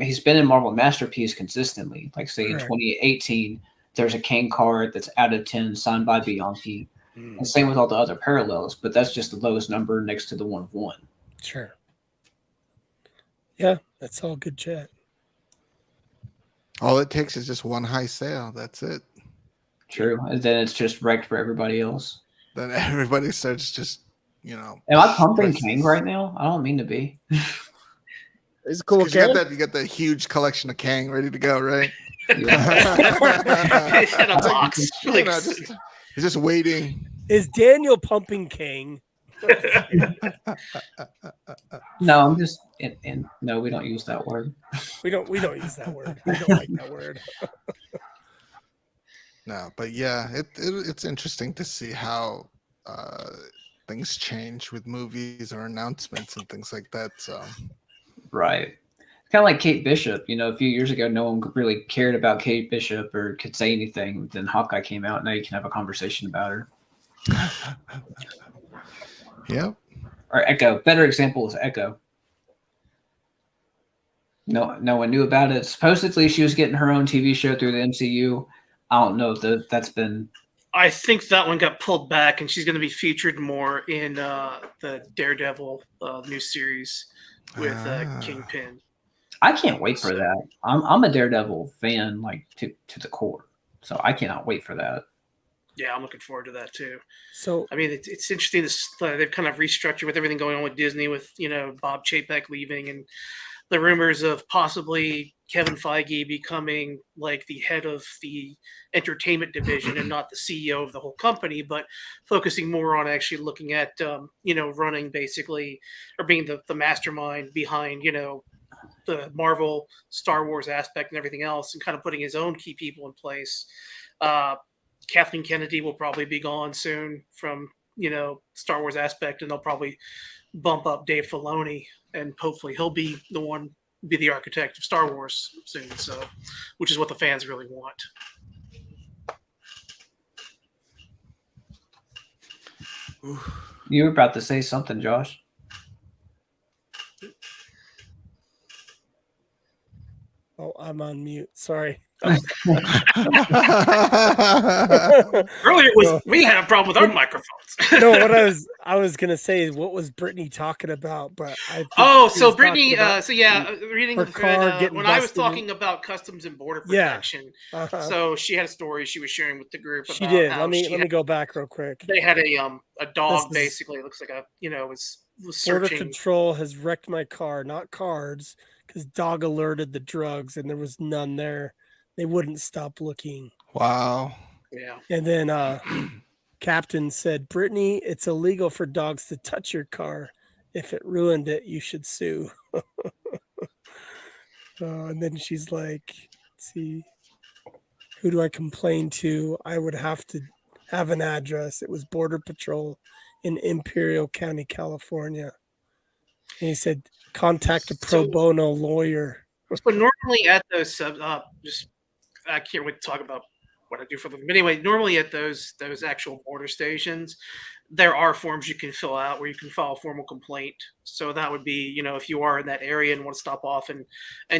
he's been in Marvel Masterpiece consistently. Like say in 2018, there's a King card that's out of 10 signed by Bianchi. And same with all the other parallels, but that's just the lowest number next to the 1 of 1. Sure. Yeah, that's all good chat. All it takes is just one high sale. That's it. True. And then it's just wrecked for everybody else. Then everybody starts just, Am I pumping King right now? I don't mean to be. It's a cool. You got that huge collection of Kang ready to go, right? He's in a box. He's just waiting. Is Daniel pumping King? No, I'm just no, we don't use that word. We don't use that word. I don't like that word. No, but yeah, it's interesting to see how things change with movies or announcements and things like that. So right. Kind of like Kate Bishop, a few years ago, no one really cared about Kate Bishop or could say anything. Then Hawkeye came out. Now you can have a conversation about her. Yep. Or Echo. Better example is Echo. No one knew about it. Supposedly she was getting her own TV show through the MCU. I don't know if that's been. I think that one got pulled back, and she's going to be featured more in the Daredevil new series with Kingpin. I can't wait for that. I'm a Daredevil fan, like to the core, so I cannot wait for that. Yeah, I'm looking forward to that too. So I mean, it's interesting. They've kind of restructured with everything going on with Disney, with Bob Chapek leaving, and the rumors of possibly Kevin Feige becoming like the head of the entertainment division and not the CEO of the whole company, but focusing more on actually looking at running basically, or being the mastermind behind the Marvel, Star Wars aspect and everything else, and kind of putting his own key people in place. Kathleen Kennedy will probably be gone soon from, Star Wars aspect, and they'll probably bump up Dave Filoni, and hopefully he'll be the one be the architect of Star Wars soon. So, which is what the fans really want. You were about to say something, Josh. Oh, I'm on mute. Sorry. Earlier we had a problem with our microphones. No, what I was gonna say is what was Brittany talking about, but so Brittany, reading her the thread, car getting when I was busted talking about customs and border protection, so she had a story she was sharing with the group. She about did. How Let me go back real quick. They had a dog, basically. It looks like was Border searching. Patrol has wrecked my car, not cards, because dog alerted the drugs and there was none there. They wouldn't stop looking. Wow. Yeah. And then Captain said, Brittany, it's illegal for dogs to touch your car. If it ruined it, you should sue. And then she's like, let's see, who do I complain to? I would have to have an address. It was Border Patrol in Imperial County, California. And he said, contact a pro bono lawyer. So normally at those I can't wait to talk about what I do for them. But anyway, normally at those actual border stations, there are forms you can fill out where you can file a formal complaint. So that would be, if you are in that area and want to stop off and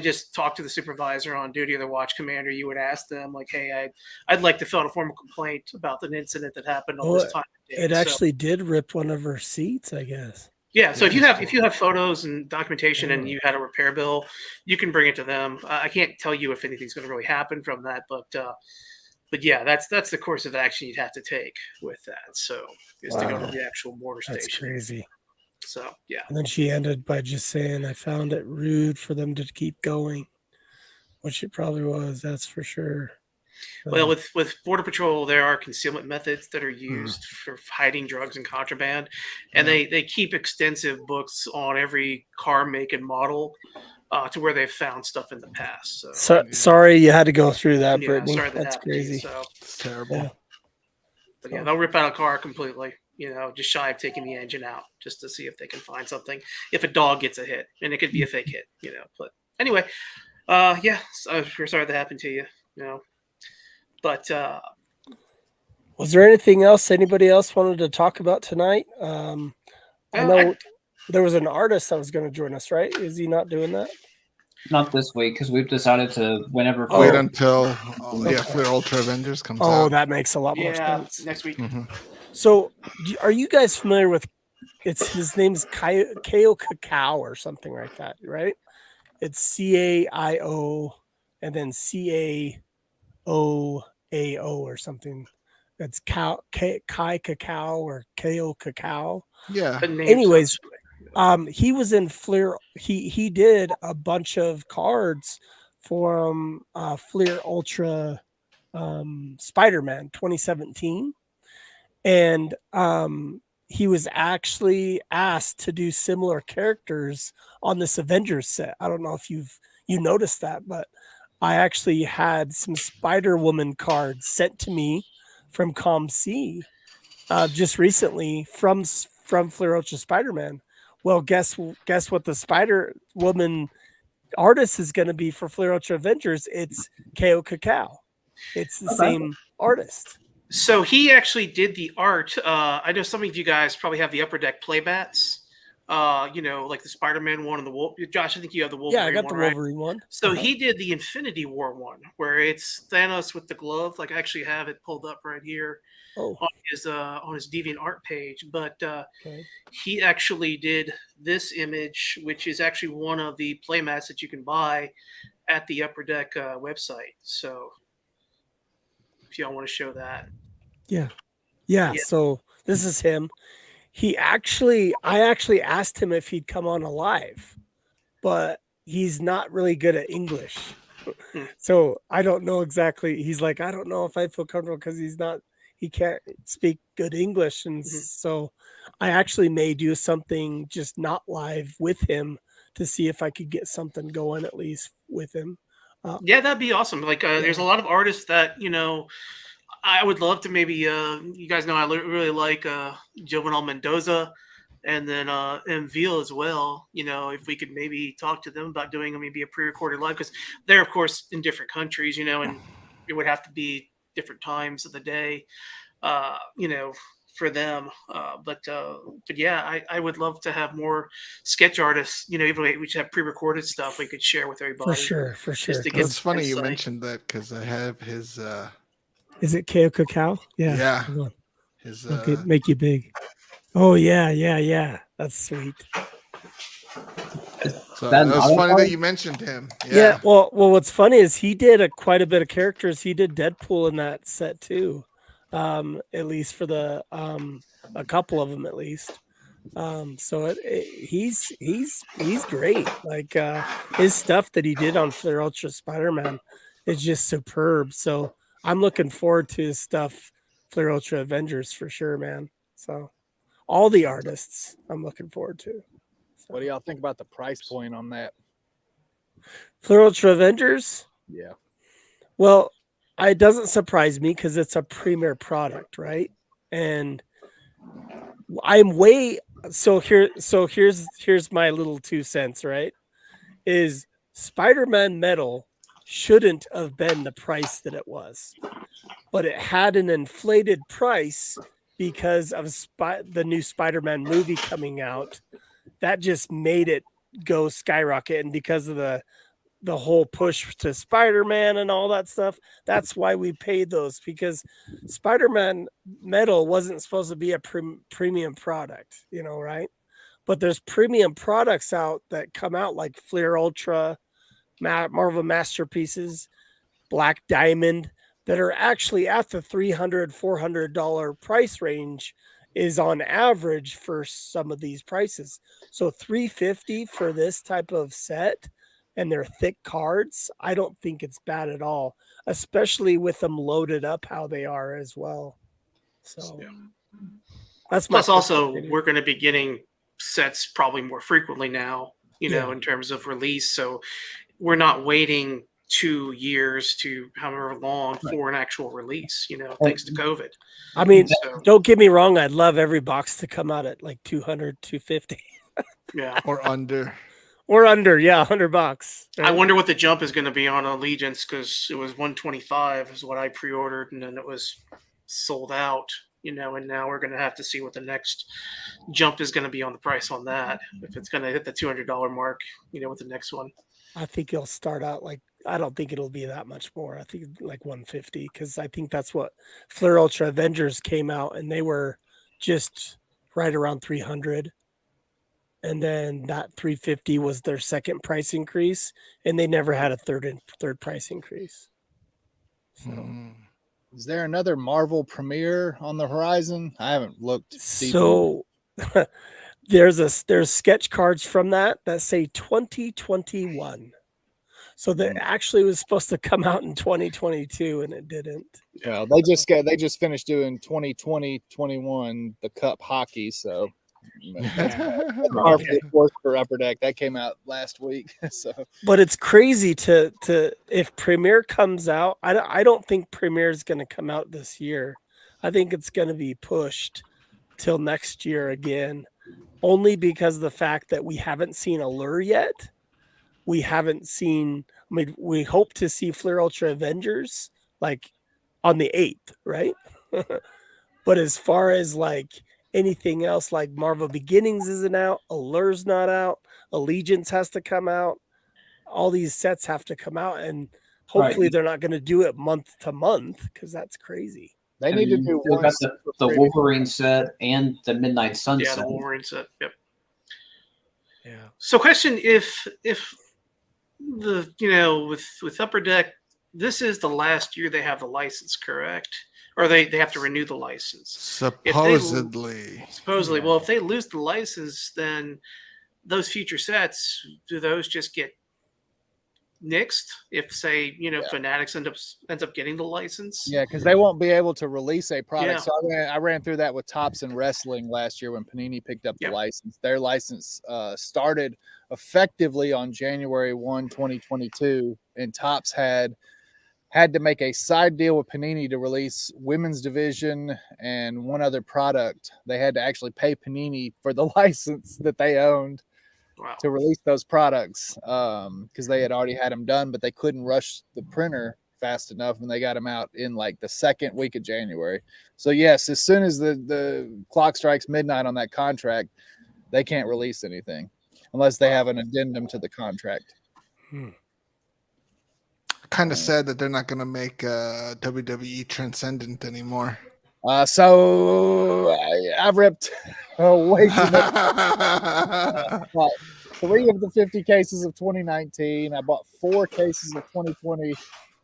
just talk to the supervisor on duty or the watch commander, you would ask them like, hey, I'd like to fill out a formal complaint about an incident that happened on this time. It actually did rip one of her seats, I guess. Yeah, so if you have photos and documentation and you had a repair bill, you can bring it to them. I can't tell you if anything's going to really happen from that, but yeah, that's the course of action you'd have to take with that. So is to go to the actual border station. That's crazy. So yeah. And then she ended by just saying, "I found it rude for them to keep going," which it probably was. That's for sure. Well, with Border Patrol, there are concealment methods that are used for hiding drugs and contraband, and they keep extensive books on every car make and model to where they've found stuff in the past. So sorry you had to go through that, Brittany. Sorry that's crazy. So it's terrible. Yeah. But yeah, they'll rip out a car completely, just shy of taking the engine out just to see if they can find something. If a dog gets a hit, and it could be a fake hit, But anyway, we're sorry that happened to you, But was there anything else anybody else wanted to talk about tonight? I know there was an artist that was going to join us, right? Is he not doing that? Not this week, because we've decided to wait until Fleer Ultra Avengers comes out. Oh, that makes a lot more sense. Next week. Mm-hmm. So, are you guys familiar with? His name's Kao Cacao or something like that, right? It's CAIO and then CAOAO or something. That's Kai Cacao or Kao Cacao. Yeah. Anyways, he was in Fleer. He did a bunch of cards for Fleer Ultra Spider-Man 2017, and he was actually asked to do similar characters on this Avengers set. I don't know if you noticed that, but I actually had some Spider-Woman cards sent to me from ComC just recently from Fleer Ultra Spider-Man. Well, guess what the Spider-Woman artist is going to be for Fleer Ultra Avengers? It's Kao Cacao. It's the same artist. So he actually did the art. I know some of you guys probably have the Upper Deck playbats. Like the Spider-Man one and the Wolf. Josh, I think you have the Wolverine one. Yeah, I got the Wolverine one. So he did the Infinity War one, where it's Thanos with the glove. Like I actually have it pulled up right here on his DeviantArt page. But he actually did this image, which is actually one of the playmats that you can buy at the Upper Deck website. So if y'all want to show that. Yeah. So this is him. I actually asked him if he'd come on live, but he's not really good at English. So I don't know exactly. He's like, I don't know if I feel comfortable because he can't speak good English. And so I actually may do something just not live with him to see if I could get something going at least with him. That'd be awesome. Like there's a lot of artists that, I would love to maybe, you guys know I really like Jovenel Mendoza. And then Veal as well. If we could maybe talk to them about doing maybe a pre-recorded live, because they're of course in different countries, and it would have to be different times of the day, for them. But yeah, I would love to have more sketch artists. Even we should have pre-recorded stuff we could share with everybody. For sure. Just to get It's funny you insight. mentioned that because I have his. Is it Ko Cacao? Yeah. Hold on. His. Okay, make you big. Oh yeah. That's sweet. So it was funny that you mentioned him. Yeah. Well, what's funny is he did quite a bit of characters. He did Deadpool in that set too, at least for the a couple of them at least. So he's great. Like his stuff that he did on Flair Ultra Spider-Man is just superb. So I'm looking forward to his stuff, Flair Ultra Avengers for sure, man. So all the artists I'm looking forward to. So. What do y'all think about the price point on that? Flair Ultra Avengers? Yeah. Well, it doesn't surprise me because it's a premier product, right? And I'm way here's my little 2 cents, right? Is Spider-Man Metal shouldn't have been the price that it was, but it had an inflated price because of the new Spider-Man movie coming out. That just made it go skyrocket, and because of the whole push to Spider-Man and all that stuff, that's why we paid those, because Spider-Man Metal wasn't supposed to be a premium product, right? But there's premium products out that come out like Flair Ultra, Marvel Masterpieces, Black Diamond, that are actually at the $300, $400 price range is on average for some of these prices. So $350 for this type of set, and they're thick cards, I don't think it's bad at all, especially with them loaded up how they are as well. So that's my plus also we're going to be getting sets probably more frequently now, in terms of release. So we're not waiting 2 years to however long for an actual release, thanks to COVID. I mean, don't get me wrong, I'd love every box to come out at like 200, 250. Yeah. Or under. Or under, yeah, $100. Right? I wonder what the jump is going to be on Allegiance, because it was 125 is what I pre-ordered, and then it was sold out, and now we're going to have to see what the next jump is going to be on the price on that, if it's going to hit the $200 mark, with the next one. I think it'll start out I don't think it'll be that much more. I think like 150, because I think that's what Flair Ultra Avengers came out, and they were just right around 300. And then that 350 was their second price increase, and they never had a third price increase. So, is there another Marvel premiere on the horizon? I haven't looked deeply. So there's sketch cards from that say 2021. So that actually was supposed to come out in 2022, and it didn't. Yeah, they just finished doing 2020-21 the Cup hockey, so. For Upper Deck that came out last week. So, but it's crazy to if Premiere comes out. I don't think Premiere is going to come out this year. I think it's going to be pushed till next year again, only because of the fact that we haven't seen Allure yet. We haven't seen. I mean, we hope to see Flair Ultra Avengers like on the 8th, right? But as far as like anything else, like Marvel Beginnings isn't out, Allure's not out, Allegiance has to come out, all these sets have to come out, and hopefully they're not going to do it month to month, because that's crazy. They need to do the Wolverine set and the Midnight Sun set. Yeah, the Wolverine set. Yep. Yeah. So, question: If the with Upper Deck, this is the last year they have the license, correct? Or they have to renew the license. Supposedly. Supposedly. Well, if they lose the license, then those future sets, do those just get nixed? If, say, Fanatics ends up getting the license? Yeah, because they won't be able to release a product. So I ran through that with Topps and Wrestling last year when Panini picked up the license. Their license started effectively on January 1, 2022, and Topps had had to make a side deal with Panini to release women's division and one other product. They had to actually pay Panini for the license that they owned to release those products because they had already had them done, but they couldn't rush the printer fast enough, and they got them out in like the second week of January. So yes, as soon as the clock strikes midnight on that contract, they can't release anything unless they have an addendum to the contract. Kind of sad that they're not going to make WWE Transcendent anymore. So I've ripped way too much. 3 of the 50 cases of 2019. I bought 4 cases of 2020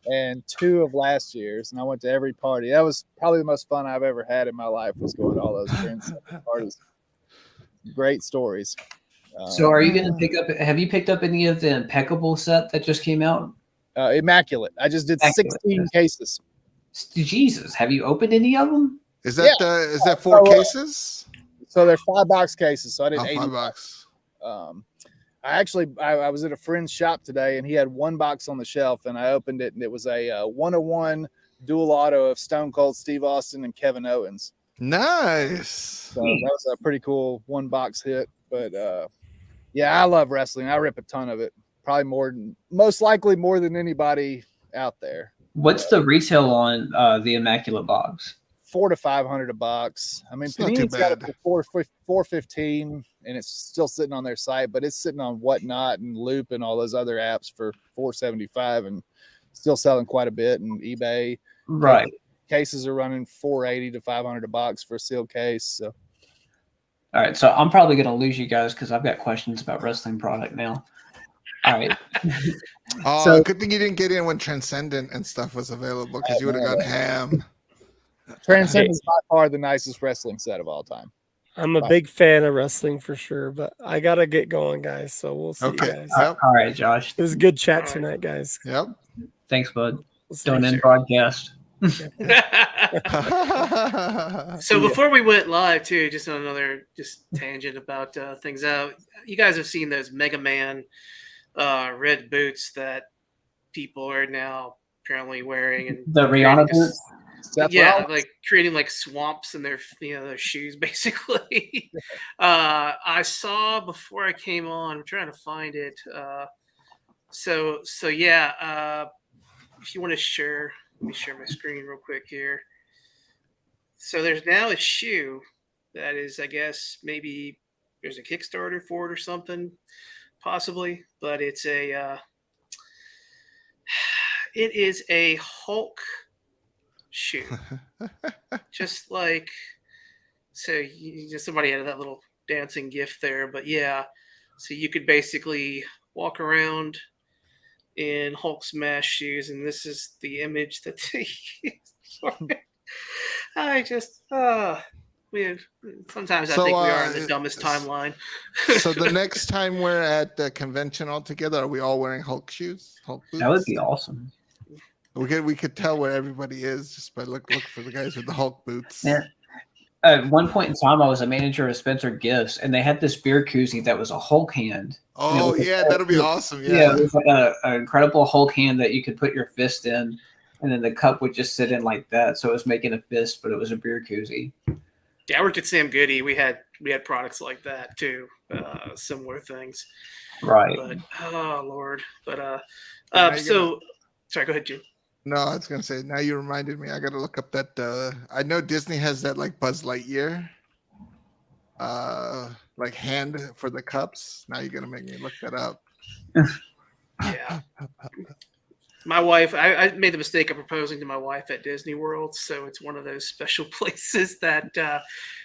and 2 of last year's, and I went to every party. That was probably the most fun I've ever had in my life, was going to all those parties. Great stories. So are you going to pick up, have you picked up any of the Impeccable set that just came out? Immaculate. I just did 16 cases. Jesus, have you opened any of them? Is that is that 4 cases? So they're $5 cases. So I did $5. I was at a friend's shop today, and he had 1 box on the shelf, and I opened it, and it was a 101 dual auto of Stone Cold Steve Austin and Kevin Owens. Nice. So that was a pretty cool 1 box hit. But yeah, I love wrestling. I rip a ton of it. Probably most likely more than anybody out there. What's the retail on the Immaculate box? $400 to $500 a box. I mean, Panini's got it for $415, and it's still sitting on their site, but it's sitting on Whatnot and Loop and all those other apps for $475, and still selling quite a bit. And eBay, right? Cases are running $480 to $500 a box for a sealed case. So, all right. So I'm probably going to lose you guys because I've got questions about wrestling product now. All right. So good thing you didn't get in when Transcendent and stuff was available, because you would have gone ham. Transcendent is by far the nicest wrestling set of all time. I'm a big fan of wrestling for sure, but I gotta get going, guys. So we'll see you guys. All right, Josh. It was a good chat tonight, guys. Yep. Thanks, bud. Don't end broadcast. So before we went live too, just on another tangent about things out. You guys have seen those Mega Man red boots that people are now apparently wearing, and the Rihanna boots. Like creating like swamps in their their shoes, basically. I saw before I came on. I'm trying to find it. So yeah. If you want to share, let me share my screen real quick here. So there's now a shoe that is, I guess, maybe there's a Kickstarter for it or something, possibly, but it is a Hulk shoe. Just like, so somebody had that little dancing gift there, but yeah, so you could basically walk around in Hulk smash shoes, and this is the image that they sometimes I think we are in the dumbest timeline. So the next time we're at the convention all together, are we all wearing Hulk shoes? Hulk boots? That would be awesome. We could tell where everybody is just by look for the guys with the Hulk boots. Yeah. At one point in time, I was a manager of Spencer Gifts, and they had this beer koozie that was a Hulk hand. Oh yeah, that'll be awesome. Yeah, it was like an incredible Hulk hand that you could put your fist in, and then the cup would just sit in like that. So it was making a fist, but it was a beer koozie. Yeah, I worked at Sam Goody. We had products like that too, similar things. Right. But oh Lord. But sorry, go ahead, Jim. No, I was gonna say, now you reminded me. I gotta look up that. I know Disney has that like Buzz Lightyear, like hand for the cups. Now you're gonna make me look that up. Yeah. My wife, I made the mistake of proposing to my wife at Disney World, so it's one of those special places that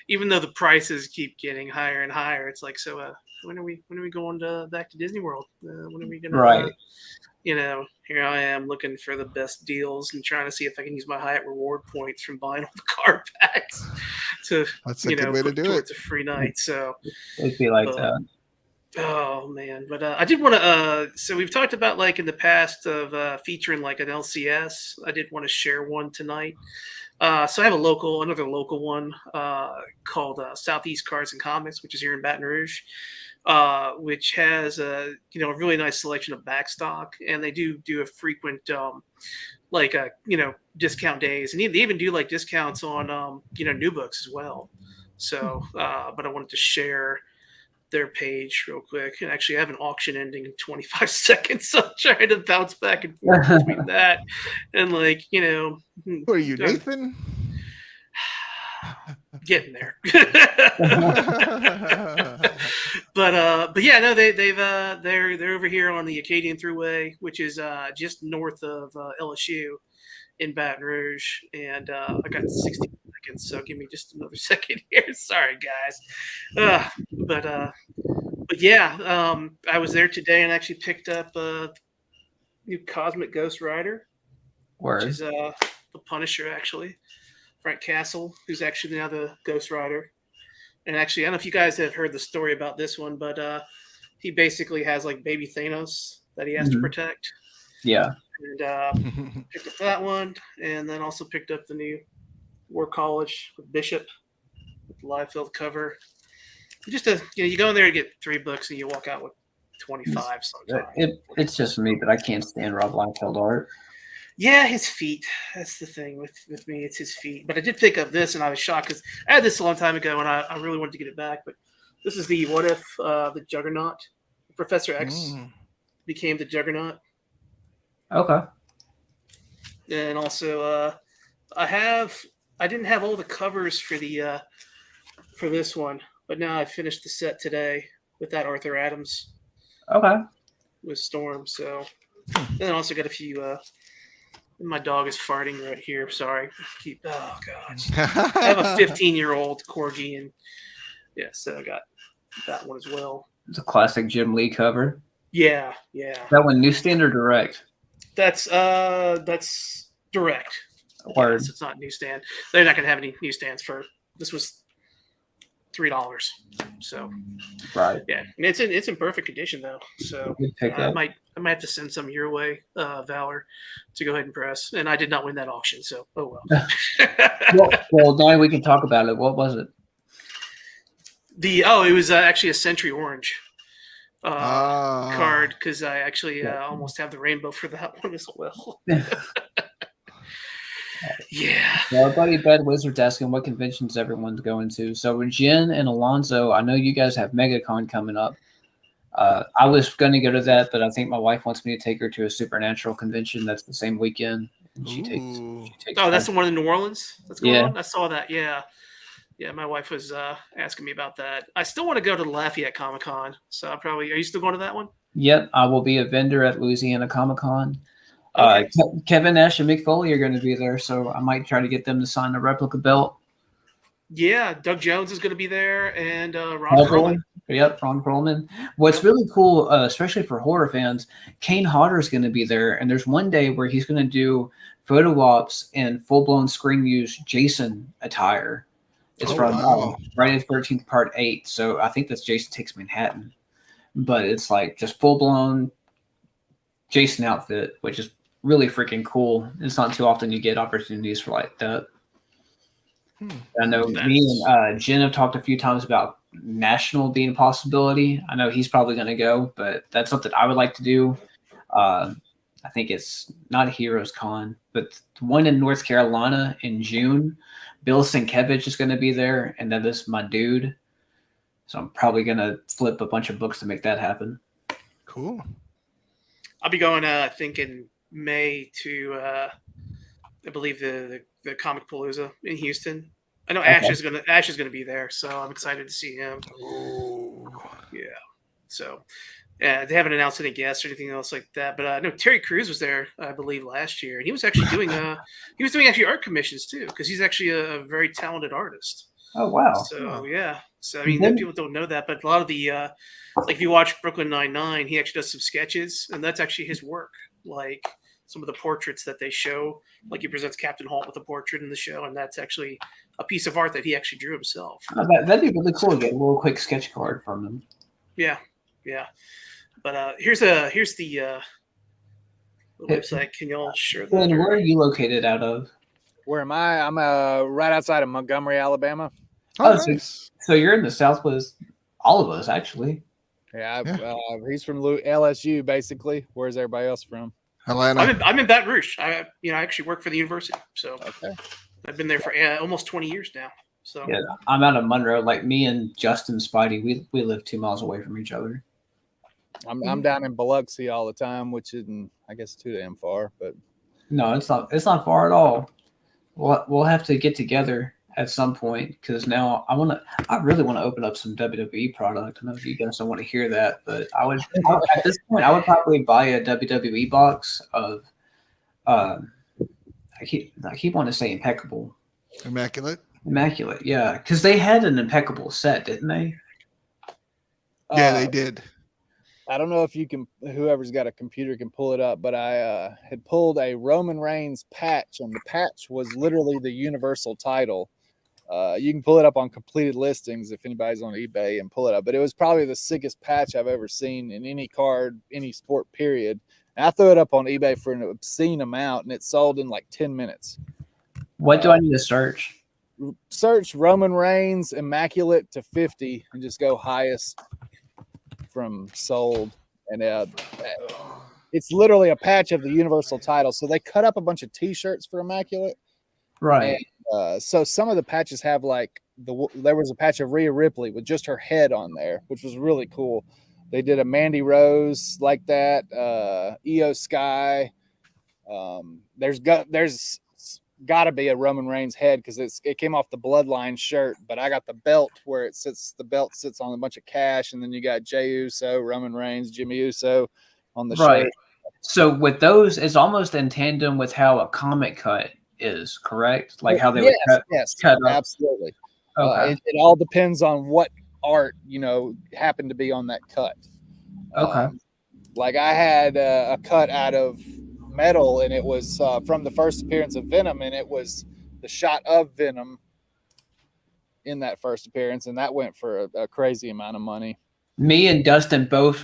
even though the prices keep getting higher and higher, it's like, so when are we going back to Disney World? When are we gonna? Right. Here I am looking for the best deals and trying to see if I can use my Hyatt reward points from buying all the card packs to That's a good way to do it. A free night. So it'd be like that. Oh man, but I did want to. So we've talked about like in the past of featuring like an LCS. I did want to share one tonight. So I have another local one called Southeast Cards and Comics, which is here in Baton Rouge. which has a really nice selection of backstock, and they do a frequent discount days, and they even do like discounts on new books as well. So, but I wanted to share their page real quick. And actually, I have an auction ending in 25 seconds, so I'm trying to bounce back and forth between that and Who are you, Nathan? Getting there. but yeah, no, they're over here on the Acadian Thruway, which is just north of LSU in Baton Rouge, and I got 60 seconds, so give me just another second here. Sorry, guys. But yeah, I was there today and actually picked up a new Cosmic Ghost Rider, which is the Punisher, actually. Frank Castle, who's actually now the Ghost Rider. And actually, I don't know if you guys have heard the story about this one, but he basically has like baby Thanos that he has to protect. Yeah. And picked up that one, and then also picked up the new War College with Bishop, with the Liefeld cover. Just you go in there and get 3 books, and you walk out with 25 sometimes. It's just me, but I can't stand Rob Liefeld art. Yeah, his feet. That's the thing with me. It's his feet. But I did pick up this, and I was shocked because I had this a long time ago, and I really wanted to get it back. But this is the What If, the Juggernaut. Professor X became the Juggernaut. Okay. And also, I didn't have all the covers for the for this one, but now I finished the set today with that Arthur Adams. Okay. With Storm. So, and then I also got a few. My dog is farting right here. Sorry. Oh gosh. I have a 15-year-old corgi, and yeah, so I got that one as well. It's a classic Jim Lee cover. Yeah. That one newsstand or direct? That's direct. Word. Yes, it's not newsstand. They're not going to have any newsstands for this. Was $3. So right. Yeah, and it's in perfect condition though. So I might have to send some your way, Valor, to go ahead and press. And I did not win that auction, so oh well. well, now we can talk about it. What was it? It was actually a Century Orange card, because I actually almost have the rainbow for that one as well. Yeah. Well, our buddy Bed Wizard's asking what conventions everyone's going to. So Jen and Alonzo, I know you guys have MegaCon coming up. I was going to go to that, but I think my wife wants me to take her to a Supernatural convention that's the same weekend. And she takes that's the one in New Orleans that's going on? I saw that, yeah. Yeah, my wife was asking me about that. I still want to go to the Lafayette Comic-Con, so are you still going to that one? Yep, I will be a vendor at Louisiana Comic-Con. Okay. Kevin Nash and Mick Foley are going to be there, so I might try to get them to sign a replica belt. Yeah, Doug Jones is going to be there, and Ron Perlman. Yep, Ron Perlman. What's really cool, especially for horror fans, Kane Hodder is going to be there, and there's one day where he's going to do photo ops in full-blown screen use Jason attire. It's from Friday the 13th, Part 8, so I think that's Jason Takes Manhattan. But it's like just full-blown Jason outfit, which is really freaking cool. It's not too often you get opportunities for like that. I know me and Jen have talked a few times about National being a possibility. I know he's probably going to go, but that's something I would like to do. I think it's not Heroes Con, but the one in North Carolina in June. Bill Sienkiewicz is going to be there, and that is my dude. So I'm probably going to flip a bunch of books to make that happen. Cool. I'll be going, I think, in May to, I believe, the Comic Palooza in Houston. I know Ash is gonna be there, so I'm excited to see him. Oh. Yeah. So, they haven't announced any guests or anything else like that. But I know Terry Crews was there, I believe, last year, and he was actually doing art commissions too, because he's actually a very talented artist. Oh wow! So yeah. So I mean, people don't know that, but a lot of the like if you watch Brooklyn Nine-Nine, he actually does some sketches, and that's actually his work. Like some of the portraits that they show, like he presents Captain Holt with a portrait in the show, and that's actually a piece of art that he actually drew himself. That'd be really cool to get a little quick sketch card from him. Yeah. But here's the website. Can y'all share that? And where are you located out of? Where am I? I'm right outside of Montgomery, Alabama. Oh, nice. So you're in the Southwest. All of us, actually. Yeah, he's from LSU, basically. Where's everybody else from? Atlanta. I'm in Baton Rouge. I actually work for the university, so okay. I've been there for almost 20 years now. So yeah, I'm out of Monroe. Like me and Justin Spidey, we live 2 miles away from each other. I'm down in Biloxi all the time, which isn't, I guess, too damn far, but no, it's not far at all. We'll have to get together at some point because now I really want to open up some WWE product. I know you guys don't want to hear that, but at this point I would probably buy a WWE box of I keep wanting to say impeccable. Immaculate, yeah, because they had an impeccable set, didn't they? Yeah, they did. I don't know if you can, whoever's got a computer can pull it up, but I had pulled a Roman Reigns patch, and the patch was literally the Universal title. You can pull it up on completed listings if anybody's on eBay and pull it up. But it was probably the sickest patch I've ever seen in any card, any sport, period. And I threw it up on eBay for an obscene amount, and it sold in like 10 minutes. What do I need to search? Search Roman Reigns Immaculate to 50 and just go highest from sold. And it's literally a patch of the Universal title. So they cut up a bunch of T-shirts for Immaculate. Right. And, so some of the patches have like there was a patch of Rhea Ripley with just her head on there, which was really cool. They did a Mandy Rose like that, Io Sky. There's got to be a Roman Reigns head because it came off the Bloodline shirt, but I got the belt where it sits. The belt sits on a bunch of cash, and then you got Jey Uso, Roman Reigns, Jimmy Uso on the shirt. So with those, it's almost in tandem with how a comic cut is, correct? Like how they would cut up. Absolutely. Okay. It all depends on what art happened to be on that cut. Okay. Like I had a cut out of metal, and it was from the first appearance of Venom, and it was the shot of Venom in that first appearance, and that went for a crazy amount of money. Me and Dustin both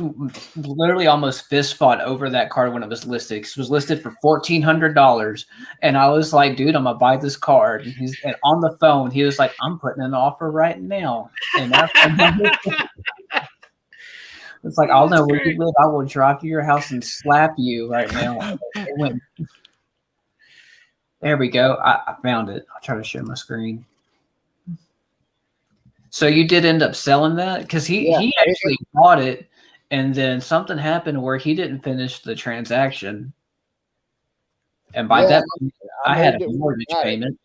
literally almost fist fought over that card when it was listed. It was listed for $1,400, and I was like, "Dude, I'm gonna buy this card." And on the phone, he was like, "I'm putting an offer right now," and it's like, "I'll know where you live. I will drive to your house and slap you right now." There we go. I found it. I'll try to share my screen. So you did end up selling that? Because he actually bought it, and then something happened where he didn't finish the transaction. And by that point, I had a mortgage payment.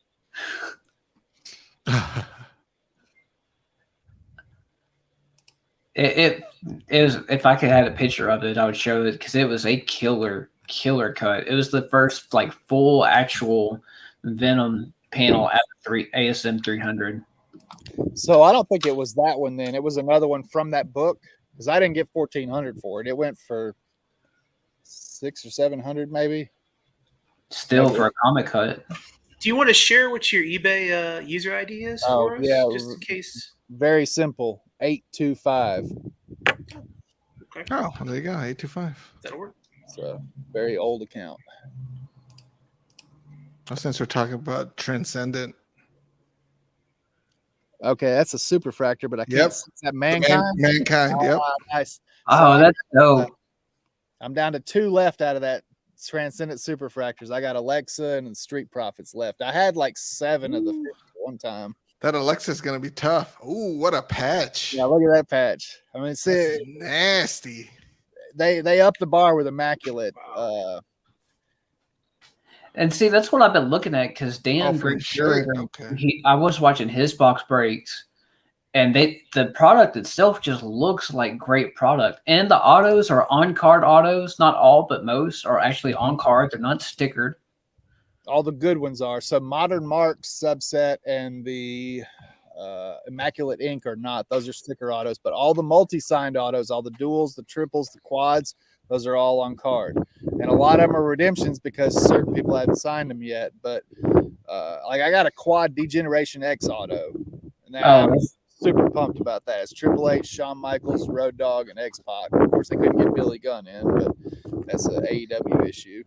It was, if I could have a picture of it, I would show it because it was a killer cut. It was the first like full actual Venom panel at the ASM 300. So I don't think it was that one then. It was another one from that book because I didn't get $1,400 for it. It went for $600 or $700 maybe. Still for a comic cut. Do you want to share what your eBay user ID is for us? Yeah, just in case. Very simple. 825. Okay. Oh, there you go. 825. That'll work. It's a very old account. Since we're talking about Transcendent. Okay, that's a superfractor, but I can't see that Mankind. Mankind, yep. Nice. Oh, that's dope. I'm down to 2 left out of that Transcendent superfractors. I got Alexa and Street Profits left. I had like 7 of the 50 one time. That Alexa's gonna be tough. Ooh, what a patch! Yeah, look at that patch. I mean, see, nasty. They upped the bar with Immaculate. And see, that's what I've been looking at because Dan, I was watching his box breaks, and the product itself just looks like great product. And the autos are on card autos, not all, but most are actually on card. They're not stickered. All the good ones are. So Modern Marks subset and the Immaculate Ink are not. Those are sticker autos, but all the multi-signed autos, all the duals, the triples, the quads, those are all on card. And a lot of them are redemptions because certain people haven't signed them yet. But like I got a quad Degeneration X auto. And I'm super pumped about that. It's Triple H, Shawn Michaels, Road Dogg, and X-Pac. Of course, they couldn't get Billy Gunn in, but that's an AEW issue.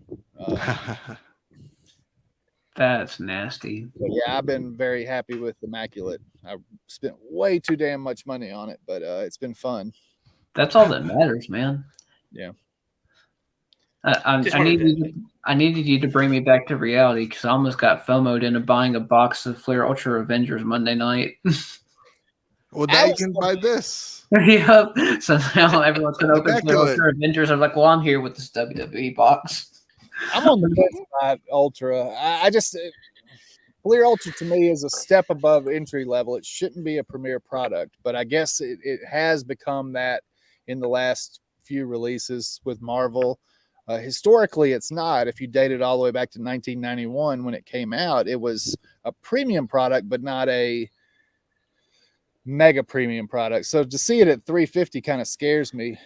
That's nasty. But yeah, I've been very happy with Immaculate. I spent way too damn much money on it, but it's been fun. That's all that matters, man. Yeah. I needed you to bring me back to reality because I almost got FOMO'd into buying a box of Flair Ultra Avengers Monday night. Well, now you can buy this. Yep. So now everyone's going to open Flair Ultra Avengers. I'm like, well, I'm here with this WWE box. I'm on the fence about Ultra. I just Flair Ultra to me is a step above entry level. It shouldn't be a premier product, but I guess it has become that in the last few releases with Marvel. Historically, it's not. If you date it all the way back to 1991 when it came out, it was a premium product, but not a mega premium product. So to see it at $350 kind of scares me.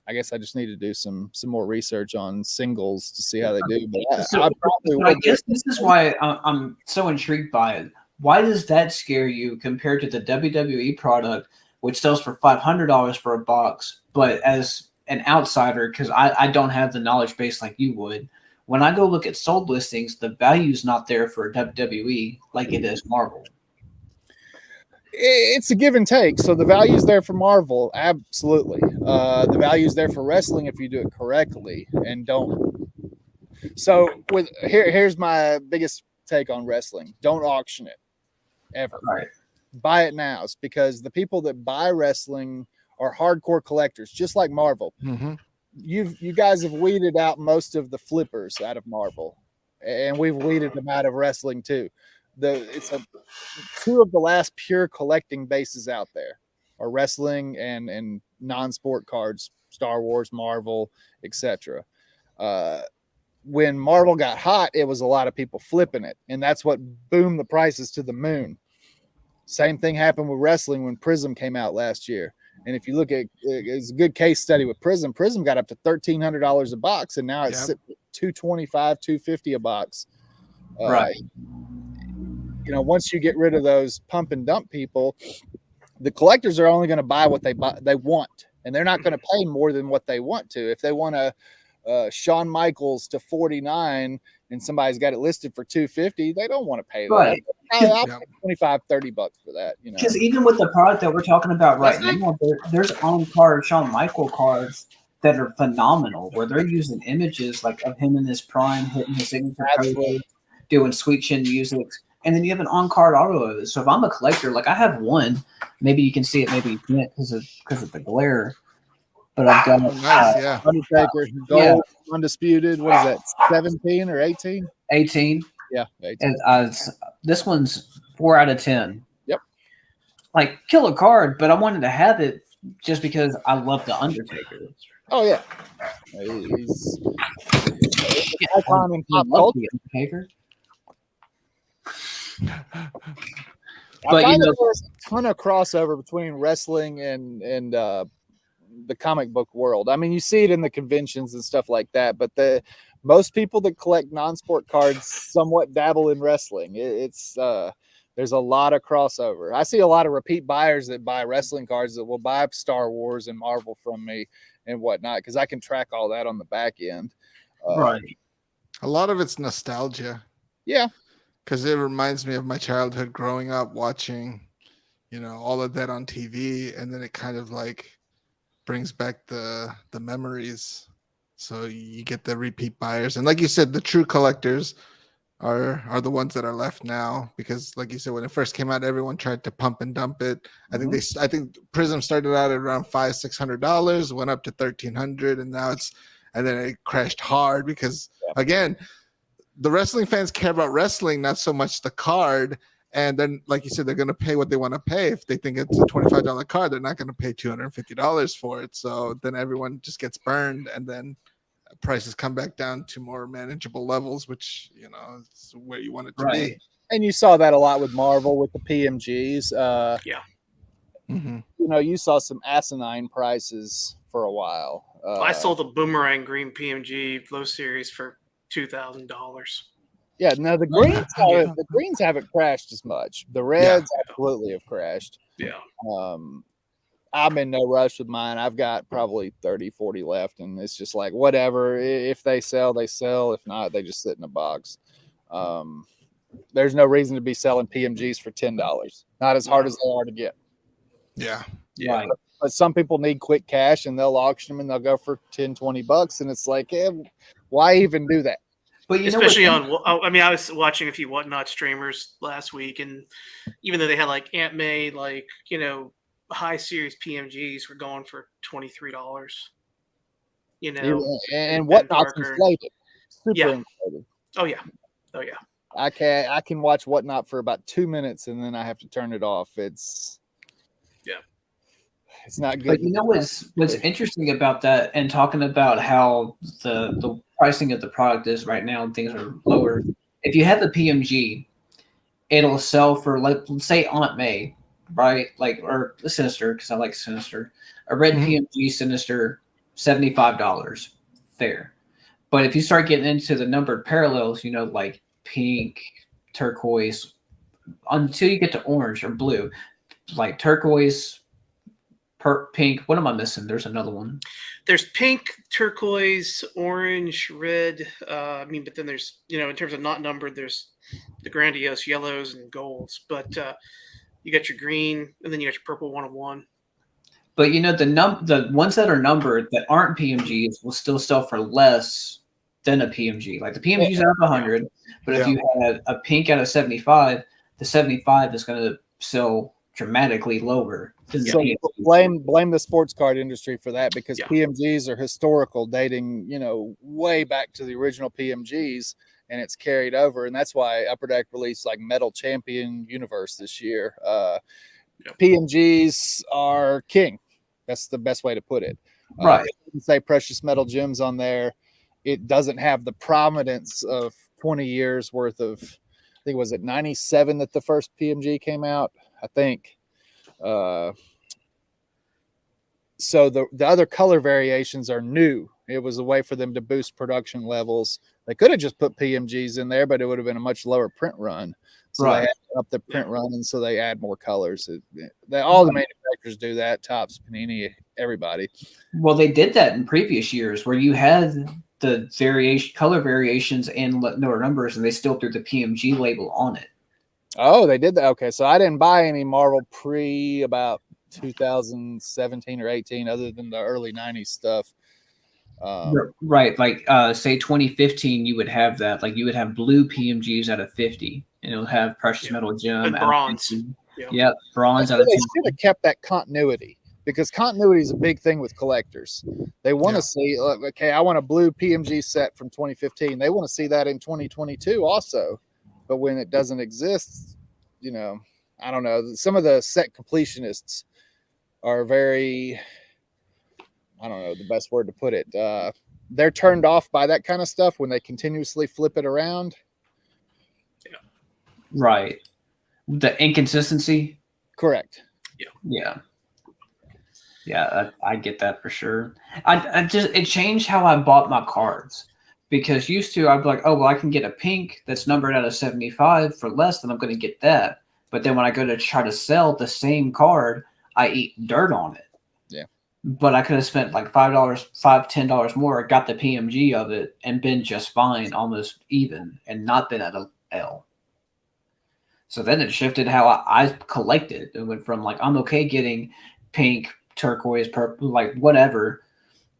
I guess I just need to do some more research on singles to see how they do. But I guess this is why I'm so intrigued by it. Why does that scare you compared to the WWE product, which sells for $500 for a box? But as an outsider, because I don't have the knowledge base like you would, when I go look at sold listings, the value's not there for WWE like it is Marvel. It's a give and take. So the value's there for Marvel, absolutely. The value's there for wrestling if you do it correctly and don't. So here's my biggest take on wrestling: don't auction it ever. Right. Buy it now, because the people that buy wrestling are hardcore collectors, just like Marvel. Mm-hmm. You guys have weeded out most of the flippers out of Marvel, and we've weeded them out of wrestling too. Two of the last pure collecting bases out there are wrestling and non-sport cards, Star Wars, Marvel, etc. When Marvel got hot, it was a lot of people flipping it, and that's what boomed the prices to the moon. Same thing happened with wrestling when Prism came out last year. And if you look at, it's a good case study with Prism. Prism got up to $1,300 a box, and now it's $225, $250 a box. Right. Once you get rid of those pump and dump people, the collectors are only going to buy what they want, and they're not going to pay more than what they want to. If they want a Shawn Michaels to 49 and somebody's got it listed for 250, they don't want to pay that. Right. I'll pay $25-$30 for that. Because even with the product that we're talking about right now, there's on-card Shawn Michael cards that are phenomenal, where they're using images like of him in his prime, hitting his signature code, doing sweet chin music, and then you have an on-card auto of it. So if I'm a collector, like I have one, maybe you can see it, maybe you can't because of the glare. But I've got Undertaker, gold, undisputed. What is that? 17 or 18? 18. Yeah, 18. And this one's 4 out of 10. Yep. Like killer card, but I wanted to have it just because I love the Undertaker. Oh yeah, he's icon in pop culture. Undertaker. But there's a ton of crossover between wrestling and the comic book world. I mean, you see it in the conventions and stuff like that, but most people that collect non-sport cards somewhat dabble in wrestling. There's a lot of crossover. I see a lot of repeat buyers that buy wrestling cards that will buy Star Wars and Marvel from me and whatnot, because I can track all that on the back end. Right. A lot of it's nostalgia. Yeah. Because it reminds me of my childhood growing up watching, all of that on TV, and then it kind of like brings back the memories. So you get the repeat buyers, and like you said, the true collectors are the ones that are left now, because like you said, when it first came out, everyone tried to pump and dump it. I think Prism started out at around $500-$600, went up to $1,300, and then it crashed hard because again, the wrestling fans care about wrestling, not so much the card. And then, like you said, they're going to pay what they want to pay. If they think it's a $25 card, they're not going to pay $250 for it. So then everyone just gets burned, and then prices come back down to more manageable levels, which, is where you want it to be. And you saw that a lot with Marvel with the PMGs. You saw some asinine prices for a while. I sold a Boomerang Green PMG Flow Series for $2,000. Yeah, no, the greens haven't crashed as much. The reds absolutely have crashed. Yeah. I'm in no rush with mine. I've got probably 30, 40 left, and it's just like whatever. If they sell, they sell. If not, they just sit in a box. There's no reason to be selling PMGs for $10. Not as hard as they are to get. Yeah. Right. But some people need quick cash and they'll auction them and they'll go for $10-$20. And it's like, why even do that? But especially I was watching a few Whatnot streamers last week, and even though they had like Aunt May, like, high series PMGs were going for $23. And Whatnot's inflated. Super inflated. Oh yeah. I can watch Whatnot for about 2 minutes and then I have to turn it off. It's not good. But what's interesting about that, and talking about how the pricing of the product is right now and things are lower. If you have the PMG, it'll sell for, like, let's say Aunt May, right? Like, or the Sinister, because I like Sinister. A red PMG Sinister, $75. Fair. But if you start getting into the numbered parallels, like pink, turquoise, until you get to orange or blue, like turquoise, pink. What am I missing? There's another one. There's pink, turquoise, orange, red. But then there's, in terms of not numbered, there's the grandiose yellows and golds. But you got your green, and then you got your purple 101. But the ones that are numbered that aren't PMGs will still sell for less than a PMG. Like the PMG's out of 100, but if you had a pink out of 75, the 75 is going to sell dramatically lower. So blame the sports card industry for that, because PMGs are historical, dating way back to the original PMGs, and it's carried over, and that's why Upper Deck released like Metal Champion Universe this year. PMGs are king. That's the best way to put it. Right. Say Precious Metal Gems on there. It doesn't have the prominence of 20 years worth of, I think, was it 97 that the first PMG came out? I think. So the other color variations are new. It was a way for them to boost production levels. They could have just put PMGs in there, but it would have been a much lower print run. So they had up the print run, and so they add more colors. All the manufacturers do that. Topps, Panini, everybody. Well, they did that in previous years where you had the color variations and lower numbers, and they still threw the PMG label on it. Oh, they did that. Okay, so I didn't buy any Marvel pre about 2017 or 18, other than the early 90s stuff. Right, like say 2015, you would have that. Like you would have blue PMGs out of 50, and it'll have Precious Metal Gem and bronze. Yep, bronze out of 50. They should have kept that continuity, because continuity is a big thing with collectors. They want to see, okay, I want a blue PMG set from 2015. They want to see that in 2022 also. But when it doesn't exist, I don't know. Some of the set completionists are very, I don't know the best word to put it. They're turned off by that kind of stuff when they continuously flip it around. Yeah. Right. The inconsistency. Correct. Yeah. I get that for sure. It changed how I bought my cards, because used to I'd be like, oh, well, I can get a pink that's numbered out of 75 for less than I'm going to get that. But then when I go to try to sell the same card, I eat dirt on it. Yeah. But I could have spent like $10 more, got the PMG of it, and been just fine, almost even, and not been at a L. So then it shifted how I collected. It went from like, I'm okay getting pink, turquoise, purple, like whatever,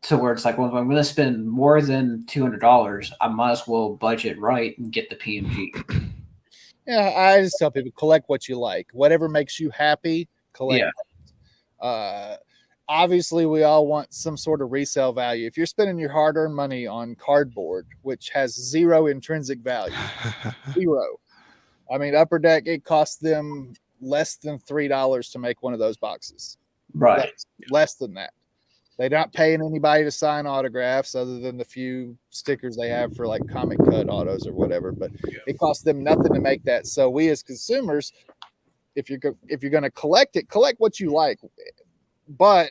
to where it's like, well, if I'm going to spend more than $200, I might as well budget right and get the PMG. Yeah, I just tell people, collect what you like. Whatever makes you happy, collect. Yeah. Obviously, we all want some sort of resale value. If you're spending your hard-earned money on cardboard, which has zero intrinsic value, zero. I mean, Upper Deck, it costs them less than $3 to make one of those boxes. Right. Less than that. They're not paying anybody to sign autographs other than the few stickers they have for like comic cut autos or whatever. But it costs them nothing to make that. So we as consumers, if you're going to collect it, collect what you like. But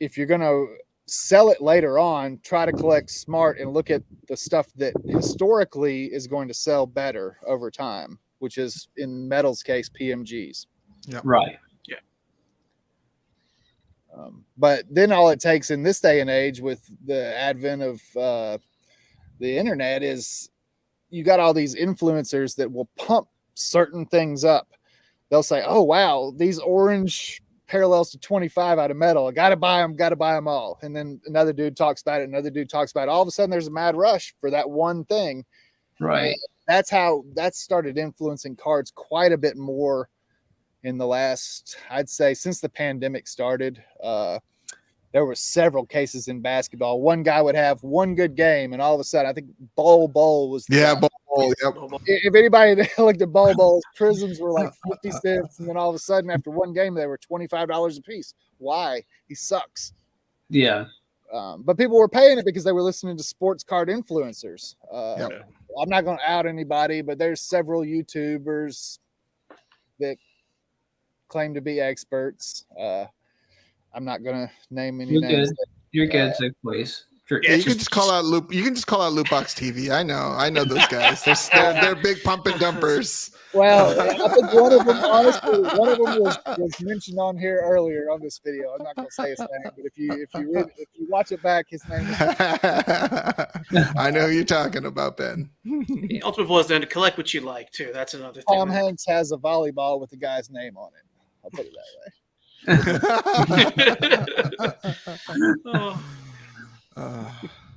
if you're going to sell it later on, try to collect smart and look at the stuff that historically is going to sell better over time, which is in Metal's case, PMGs. Yep. Right. But then all it takes in this day and age with the advent of the internet is you got all these influencers that will pump certain things up. They'll say, oh, wow, these orange parallels to 25 out of metal. I got to buy them all. And then another dude talks about it. Another dude talks about it. All of a sudden there's a mad rush for that one thing. Right. That's how that started influencing cards quite a bit more in the last, I'd say, since the pandemic started. There were several cases in basketball. One guy would have one good game, and all of a sudden, I think Bol was the guy. Bol. Yep. If anybody looked at Bol's prisms were like 50 cents, and then all of a sudden, after one game, they were $25 a piece. Why? He sucks. Yeah. But people were paying it because they were listening to sports card influencers. Yep. I'm not going to out anybody, but there's several YouTubers that claim to be experts. I'm not gonna name any names. You're good. Safe place. Yeah, you can just call out Loot. You can just call out Lootbox TV. I know those guys. They're big pump and dumpers. Well, I think one of them, honestly, was mentioned on here earlier on this video. I'm not gonna say his name, but if you watch it back, his name is I know who you're talking about, Ben. The ultimate boils down to collect what you like too. That's another thing. Tom Hanks has a volleyball with the guy's name on it. I'll put it that way. Well,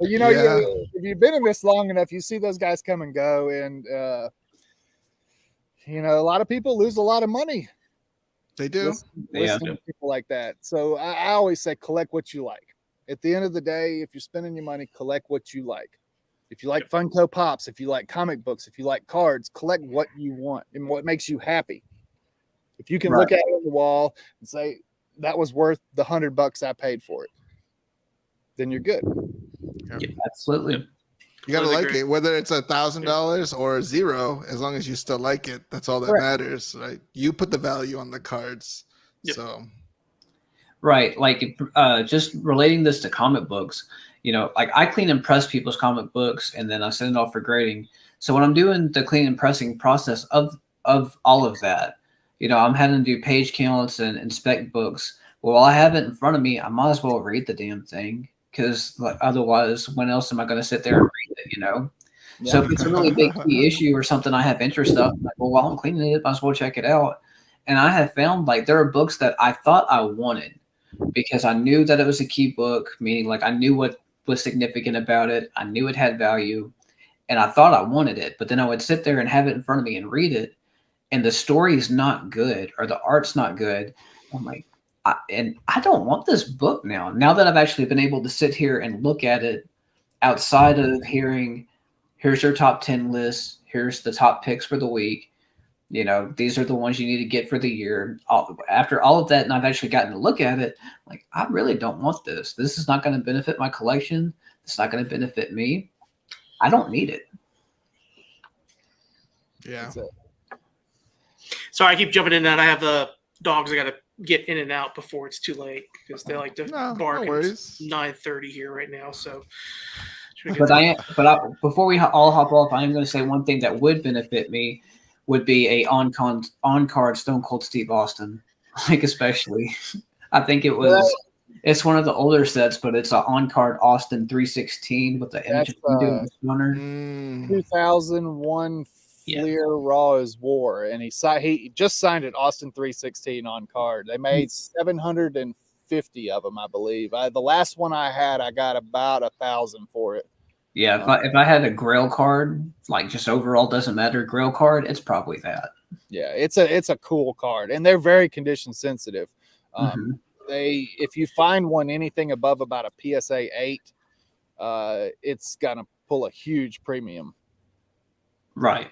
if you've been in this long enough, you see those guys come and go, and a lot of people lose a lot of money. They do. Listening to people like that. So I always say collect what you like. At the end of the day, if you're spending your money, collect what you like. If you like Funko Pops, if you like comic books, if you like cards, collect what you want and what makes you happy. If you can look at it on the wall and say that was worth the $100 I paid for it, then you're good. Yeah, absolutely. You gotta like it, whether it's $1,000 or zero. As long as you still like it, that's all that matters, right? You put the value on the cards. So, right, like just relating this to comic books. Like I clean and press people's comic books, and then I send it off for grading. So when I'm doing the clean and pressing process of all of that, I'm having to do page counts and inspect books. Well, while I have it in front of me, I might as well read the damn thing, because otherwise, when else am I going to sit there and read it? Yeah. So if it's a really big key issue or something I have interest of, I'm like, well, while I'm cleaning it, might as well check it out. And I have found there are books that I thought I wanted because I knew that it was a key book, meaning like I knew what was significant about it. I knew it had value, and I thought I wanted it. But then I would sit there and have it in front of me and read it, and the story is not good or the art's not good. I'm like, I don't want this book now. Now that I've actually been able to sit here and look at it outside of hearing, here's your top 10 list, here's the top picks for the week. These are the ones you need to get for the year. After all of that, and I've actually gotten to look at it, like, I really don't want this. This is not going to benefit my collection. It's not going to benefit me. I don't need it. Yeah. Sorry, I keep jumping in and out. I have dogs I got to get in and out before it's too late because they like to bark. It's 9:30 here right now, so. Before we all hop off, I am going to say one thing that would benefit me would be a on-card Stone Cold Steve Austin, like especially. I think it's one of the older sets, but it's an on-card Austin 316 with the image of doing the runner. 2001 Fleer Raw is War, and he just signed an Austin 316 on card. They made 750 of them, I believe. The last one I had, I got about 1,000 for it. Yeah, if I had a Grail card, like just overall doesn't matter, Grail card, it's probably that. Yeah, it's a cool card, and they're very condition sensitive. If you find one anything above about a PSA 8, it's gonna pull a huge premium. Right.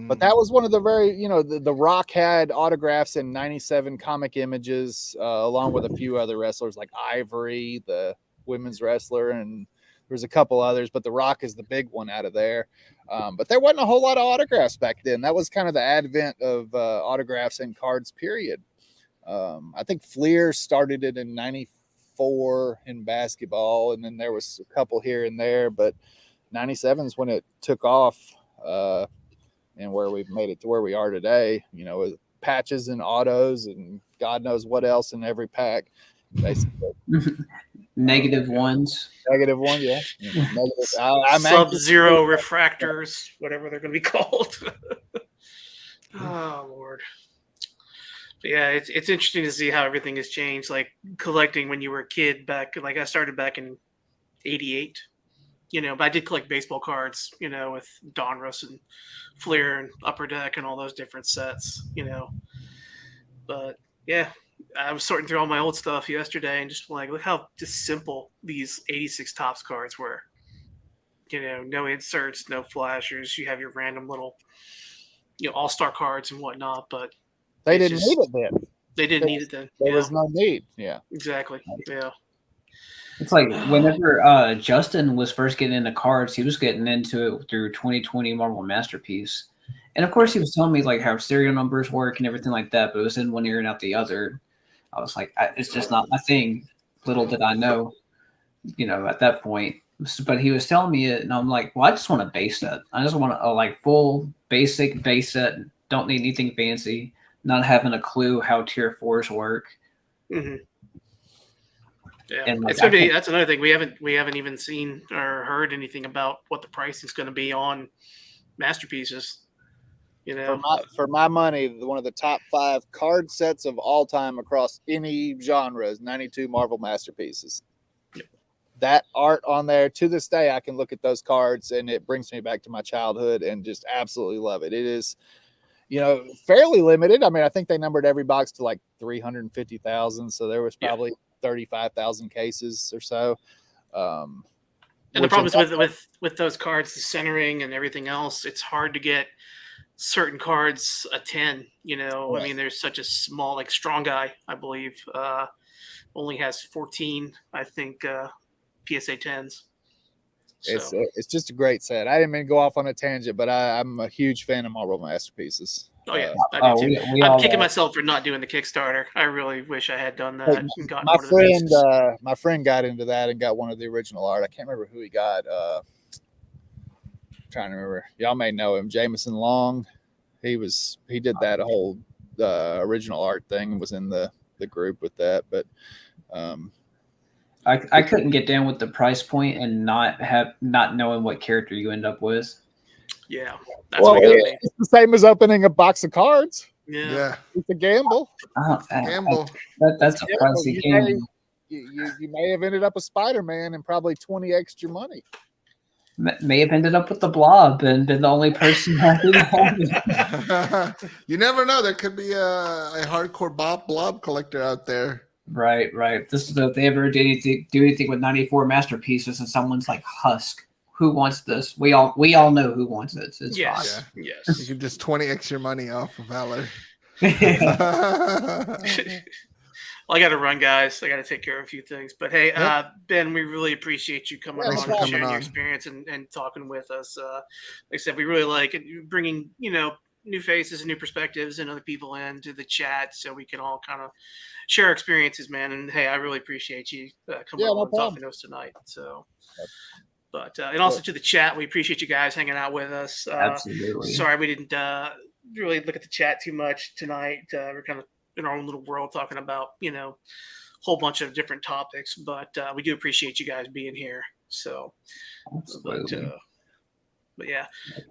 But that was one of the very, the Rock had autographs in 97 Comic Images, along with a few other wrestlers like Ivory, the women's wrestler, and there's a couple others, but the Rock is the big one out of there. But there wasn't a whole lot of autographs back then. That was kind of the advent of autographs and cards, period. I think Fleer started it in 94 in basketball, and then there was a couple here and there, but 97 is when it took off. And where we've made it to where we are today, with patches and autos and God knows what else in every pack, basically. Negative ones. Negative one, yeah. Sub-zero refractors, whatever they're going to be called. Oh, Lord. Yeah, it's interesting to see how everything has changed. Like collecting when you were a kid back, like I started back in '88. But I did collect baseball cards. With Donruss and Fleer and Upper Deck and all those different sets. But yeah, I was sorting through all my old stuff yesterday and just like, look how just simple these '86 Topps cards were. No inserts, no flashers. You have your random little, all-star cards and whatnot, but they didn't need it then. They didn't need it then. There was no need. Yeah, exactly. Yeah. It's like whenever Justin was first getting into cards, he was getting into it through 2020 Marvel Masterpiece. And of course, he was telling me like how serial numbers work and everything like that, but it was in one ear and out the other. I was like, it's just not my thing. Little did I know, at that point. But he was telling me it, and I'm like, well, I just want a base set. I just want a like full basic base set. Don't need anything fancy. Not having a clue how tier 4s work. Mm-hmm. Yeah, and like, that's another thing we haven't even seen or heard anything about what the price is going to be on masterpieces. For my money, one of the top 5 card sets of all time across any genre is 92 Marvel Masterpieces. That art on there, to this day, I can look at those cards and it brings me back to my childhood and just absolutely love it. It is, fairly limited. I mean, I think they numbered every box to like 350,000. So there was probably 35,000 cases or so. And the problem is with those cards, the centering and everything else, it's hard to get certain cards a 10. I mean, there's such a small, like Strong Guy, I believe, only has 14, I think, PSA 10s. So. It's just a great set. I didn't mean to go off on a tangent, but I'm a huge fan of Marvel Masterpieces. Oh yeah, I do too. I'm kicking myself for not doing the Kickstarter. I really wish I had done that. My friend got into that and got one of the original art. I can't remember who he got. I'm trying to remember. Y'all may know him, Jameson Long. He did that whole original art thing and was in the group with that, but. I couldn't get down with the price point and not knowing what character you end up with. Yeah, that's what got me. It's the same as opening a box of cards. Yeah. It's a gamble. Gamble. That's a pricey game. You may have ended up with Spider-Man and probably 20 extra money. May have ended up with the Blob and been the only person happy to have it. You never know. There could be a hardcore Blob collector out there. Right. This is if they ever do anything with 94 masterpieces and someone's like, Husk, who wants this? We all know who wants it. It's yes. fine. Yes. You can just 20 extra money off of Valor. Well, I got to run, guys. I got to take care of a few things. But hey, Ben, we really appreciate you coming on and sharing your experience and talking with us. Like I said, we really like it, bringing new faces and new perspectives and other people into the chat so we can all kind of share experiences, man. And hey, I really appreciate you coming on and talking to us tonight. So, but and also to the chat, we appreciate you guys hanging out with us. Absolutely. Sorry we didn't really look at the chat too much tonight. We're kind of in our own little world talking about a whole bunch of different topics, but we do appreciate you guys being here. So, but yeah,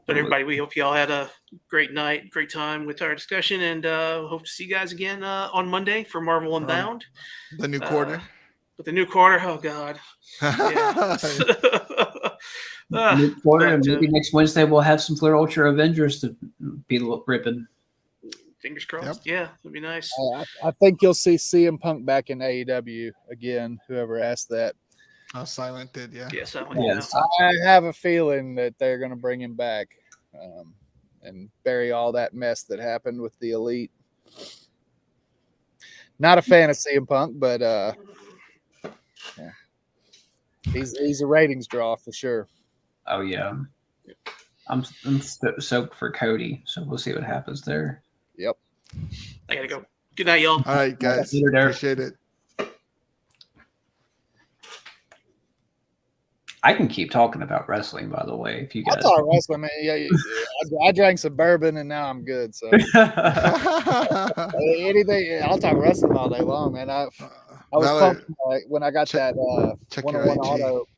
but everybody, we hope you all had a great night, great time with our discussion, and hope to see you guys again on Monday for Marvel Unbound. The new quarter. With the new quarter, oh God. Yeah. New quarter, and maybe next Wednesday we'll have some Fleer Ultra Avengers to be ripping. Fingers crossed. Yep. Yeah, it'd be nice. I think you'll see CM Punk back in AEW again. Whoever asked that. Oh, Silent did, yeah. Yeah, Silent. Yes. I have a feeling that they're going to bring him back and bury all that mess that happened with the Elite. Not a fan of CM Punk, but yeah. He's a ratings draw for sure. Oh yeah, I'm soaked for Cody, so we'll see what happens there. Yep. I gotta go. Good night, y'all. All right, guys. Appreciate it. I can keep talking about wrestling, by the way, if you guys. I talk wrestling, man. Yeah. I drank some bourbon and now I'm good. So anything, I'll talk wrestling all day long, man. I was pumped when I got that 101 auto.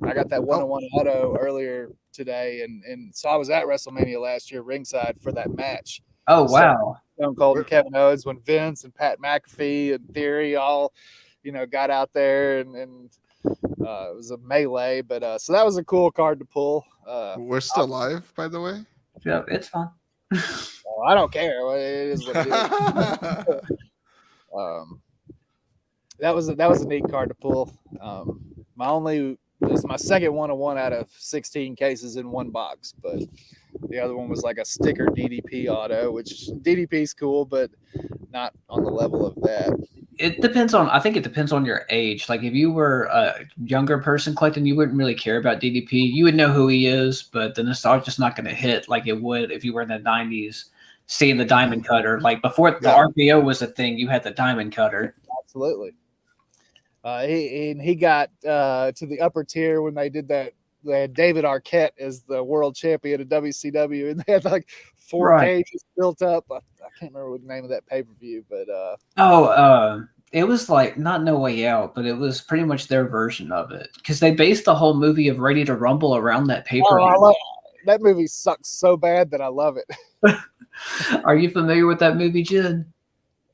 I got that 101 auto earlier today, and so I was at WrestleMania last year, ringside for that match. Oh wow! Stone Cold and Kevin Owens when Vince and Pat McAfee and Theory all, got out there and it was a melee. But so that was a cool card to pull. We're still live, by the way. Yeah, it's fun. I don't care. It is what it is. That was a neat card to pull. It was my second 101 out of 16 cases in one box, but the other one was like a sticker DDP auto, which DDP's cool, but not on the level of that. I think it depends on your age. Like if you were a younger person collecting, you wouldn't really care about DDP. You would know who he is, but the nostalgia's just not going to hit like it would if you were in the 90s seeing the diamond cutter. Like before the RPO was a thing, you had the diamond cutter. Absolutely. He got to the upper tier when they did that. They had David Arquette as the world champion of WCW, and they had like 4 cages built up. I can't remember what the name of that pay-per-view, but it was like not No Way Out, but it was pretty much their version of it because they based the whole movie of Ready to Rumble around that pay-per-view. That movie sucks so bad that I love it. Are you familiar with that movie, Jen?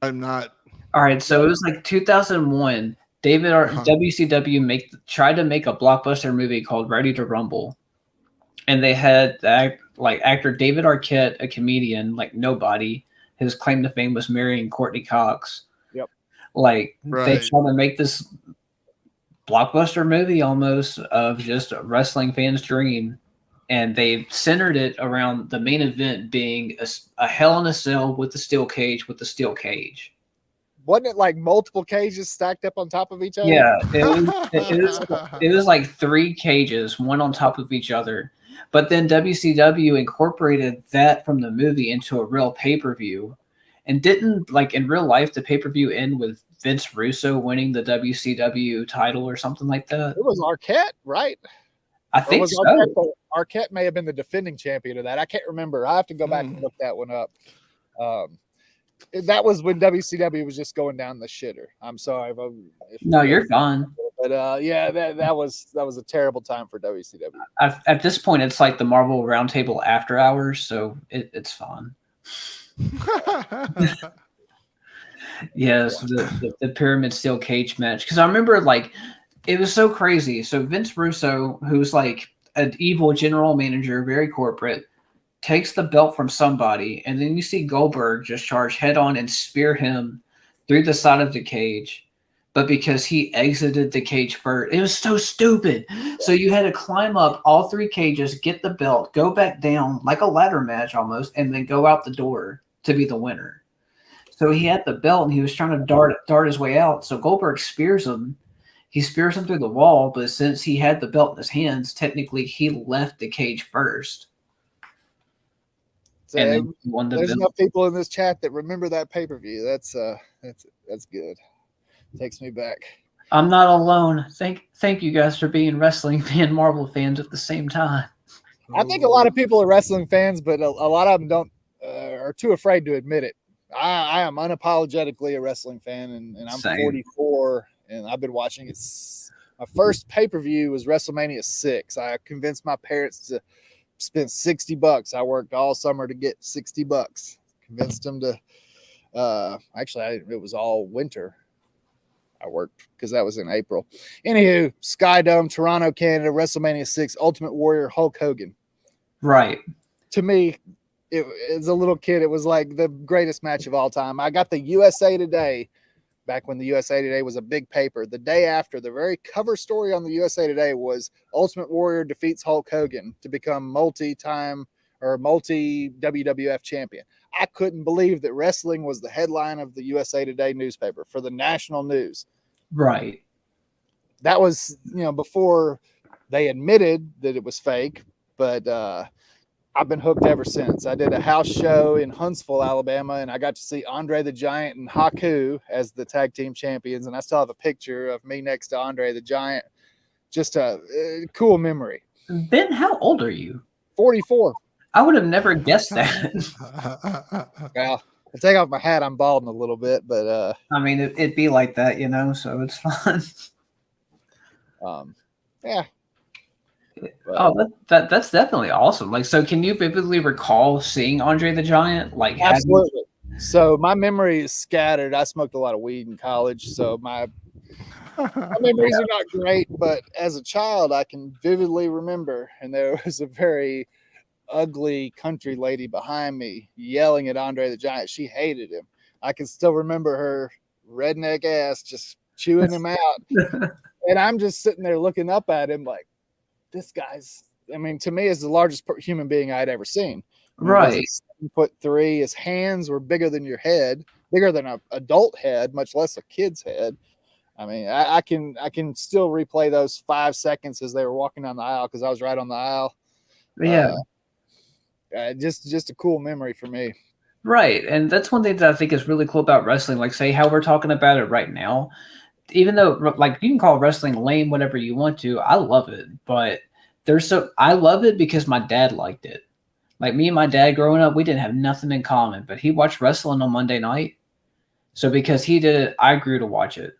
I'm not. All right, so it was like 2001. WCW tried to make a blockbuster movie called Ready to Rumble, and they had actor David Arquette, a comedian, like nobody. His claim to fame was marrying Courtney Cox. Yep. They tried to make this blockbuster movie almost of just a wrestling fan's dream, and they centered it around the main event being a Hell in a Cell with the steel cage Wasn't it like multiple cages stacked up on top of each other? Yeah, it was like 3 cages, one on top of each other. But then WCW incorporated that from the movie into a real pay-per-view. And didn't, like, in real life, the pay-per-view end with Vince Russo winning the WCW title or something like that? It was Arquette, right? I think so. Arquette may have been the defending champion of that. I can't remember. I have to go back and look that one up. That was when WCW was just going down the shitter. I'm sorry. No, you're fine. But that was a terrible time for WCW. At this point, it's like the Marvel RoundTable after hours, so it's fun. Yes, the pyramid steel cage match. Because I remember, like, it was so crazy. So Vince Russo, who's like an evil general manager, very corporate, takes the belt from somebody, and then you see Goldberg just charge head on and spear him through the side of the cage. But because he exited the cage first, it was so stupid. So you had to climb up all 3 cages, get the belt, go back down like a ladder match almost, and then go out the door to be the winner. So he had the belt, and he was trying to dart his way out. So Goldberg spears him. He spears him through the wall, but since he had the belt in his hands, technically he left the cage first. So there's enough people in this chat that remember that pay-per-view. That's good. Takes me back. I'm not alone. Thank you guys for being wrestling fan Marvel fans at the same time. I think a lot of people are wrestling fans, but a lot of them are too afraid to admit it. I am unapologetically a wrestling fan, and I'm Same. 44, and I've been watching it. My first pay-per-view was WrestleMania 6. I convinced my parents to spend $60. I worked all summer to get $60. Convinced them to it was all winter. I worked because that was in April. Anywho, Sky Dome, Toronto, Canada, WrestleMania 6, Ultimate Warrior, Hulk Hogan. Right. To me, as a little kid, it was like the greatest match of all time. I got the USA Today back when the USA Today was a big paper. The day after, the very cover story on the USA Today was Ultimate Warrior defeats Hulk Hogan to become multi-WWF champion. I couldn't believe that wrestling was the headline of the USA Today newspaper for the national news. Right. That was, before they admitted that it was fake, but I've been hooked ever since. I did a house show in Huntsville, Alabama, and I got to see Andre the Giant and Haku as the tag team champions. And I still have a picture of me next to Andre the Giant. Just a cool memory. Ben, how old are you? 44. I would have never guessed that. Well, I take off my hat, I'm balding a little bit, but I mean, it'd be like that, so it's fun. Yeah. Oh, that's definitely awesome. Like, so can you vividly recall seeing Andre the Giant? Like, absolutely. So my memory is scattered. I smoked a lot of weed in college, so my memories are not great. But as a child, I can vividly remember, and there was a very ugly country lady behind me yelling at Andre the Giant. She hated him. I can still remember her redneck ass just chewing him out. And I'm just sitting there looking up at him like, this guy's, I mean, to me, is the largest human being I'd ever seen. Right. 7'3". His hands were bigger than your head, bigger than an adult head, much less a kid's head. I mean, I can still replay those 5 seconds as they were walking down the aisle because I was right on the aisle. Yeah. Just a cool memory for me. Right. And that's one thing that I think is really cool about wrestling. Like, say how we're talking about it right now, even though like you can call wrestling lame, whatever you want to, I love it. But I love it because my dad liked it. Like me and my dad growing up, we didn't have nothing in common, but he watched wrestling on Monday night. So because he did it, I grew to watch it.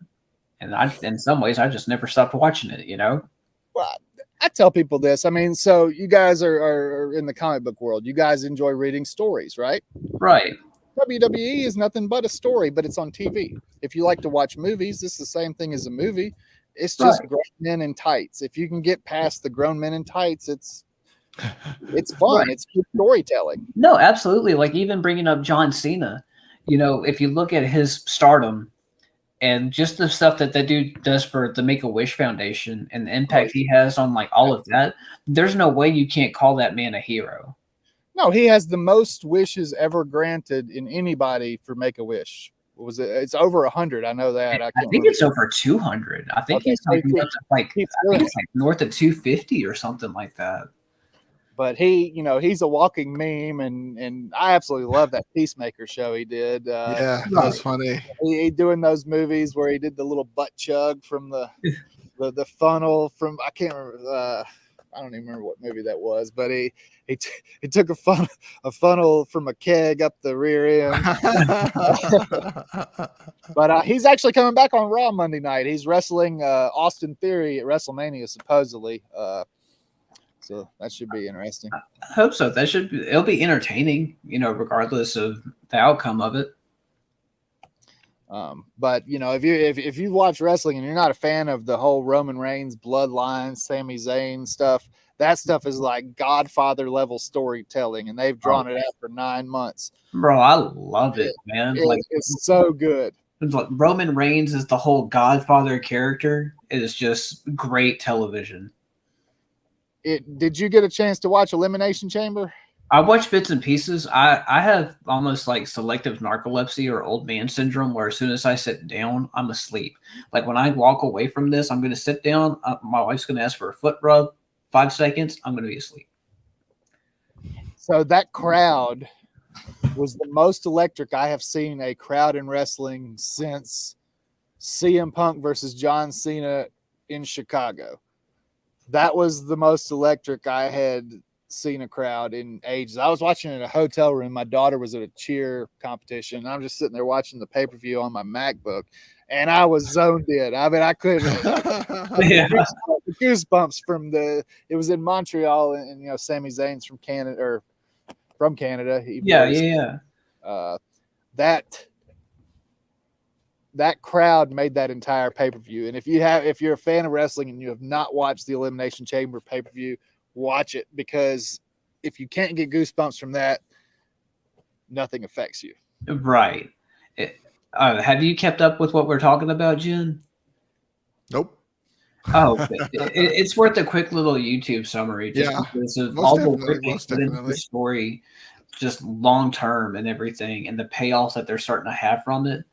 And in some ways, I just never stopped watching it, you know? Well, I tell people this. I mean, so you guys are in the comic book world. You guys enjoy reading stories, right? Right. WWE is nothing but a story, but it's on TV. If you like to watch movies, it's the same thing as a movie. It's just grown men in tights. If you can get past the grown men in tights, it's fun. Right. It's good storytelling. No, absolutely. Like even bringing up John Cena, you know, if you look at his stardom and just the stuff that dude does for the Make-A-Wish Foundation and the impact he has on like all of that, there's no way you can't call that man a hero. No, he has the most wishes ever granted in anybody for Make-A-Wish. Was it? It's over 100. I know that. I think it's over 200. I think he's like north of 250 or something like that. But he's a walking meme, and I absolutely love that Peacemaker show he did. Yeah, that was funny. He doing those movies where he did the little butt chug from the funnel from I can't remember. I don't even remember what movie that was, but he took a funnel from a keg up the rear end. But he's actually coming back on Raw Monday night. He's wrestling Austin Theory at WrestleMania supposedly. So that should be interesting. I hope so. It'll be entertaining, regardless of the outcome of it. But if you watch wrestling and you're not a fan of the whole Roman Reigns bloodline, Sami Zayn stuff, that stuff is like Godfather level storytelling, and they've drawn it out for 9 months. Bro, I love it, man. It's so good. Roman Reigns is the whole Godfather character. It is just great television. Did you get a chance to watch Elimination Chamber? I watch bits and pieces. I have almost like selective narcolepsy or old man syndrome where as soon as I sit down, I'm asleep. Like when I walk away from this, I'm going to sit down. My wife's going to ask for a foot rub. 5 seconds, I'm going to be asleep. So that crowd was the most electric I have seen a crowd in wrestling since CM Punk versus John Cena in Chicago. That was the most electric I had seen a crowd in ages. I was watching in a hotel room. My daughter was at a cheer competition. And I'm just sitting there watching the pay-per-view on my MacBook, and I was zoned in. I mean, I couldn't. Goosebumps from it was in Montreal, and Sami Zayn's from Canada That crowd made that entire pay-per-view. And if you're a fan of wrestling and you have not watched the Elimination Chamber pay-per-view, watch it, because if you can't get goosebumps from that, nothing affects you. Right. Have you kept up with what we're talking about, Jen? Nope. Oh, it's worth a quick little YouTube summary. Just because of all the work into the story, just long term and everything, and the payoffs that they're starting to have from it.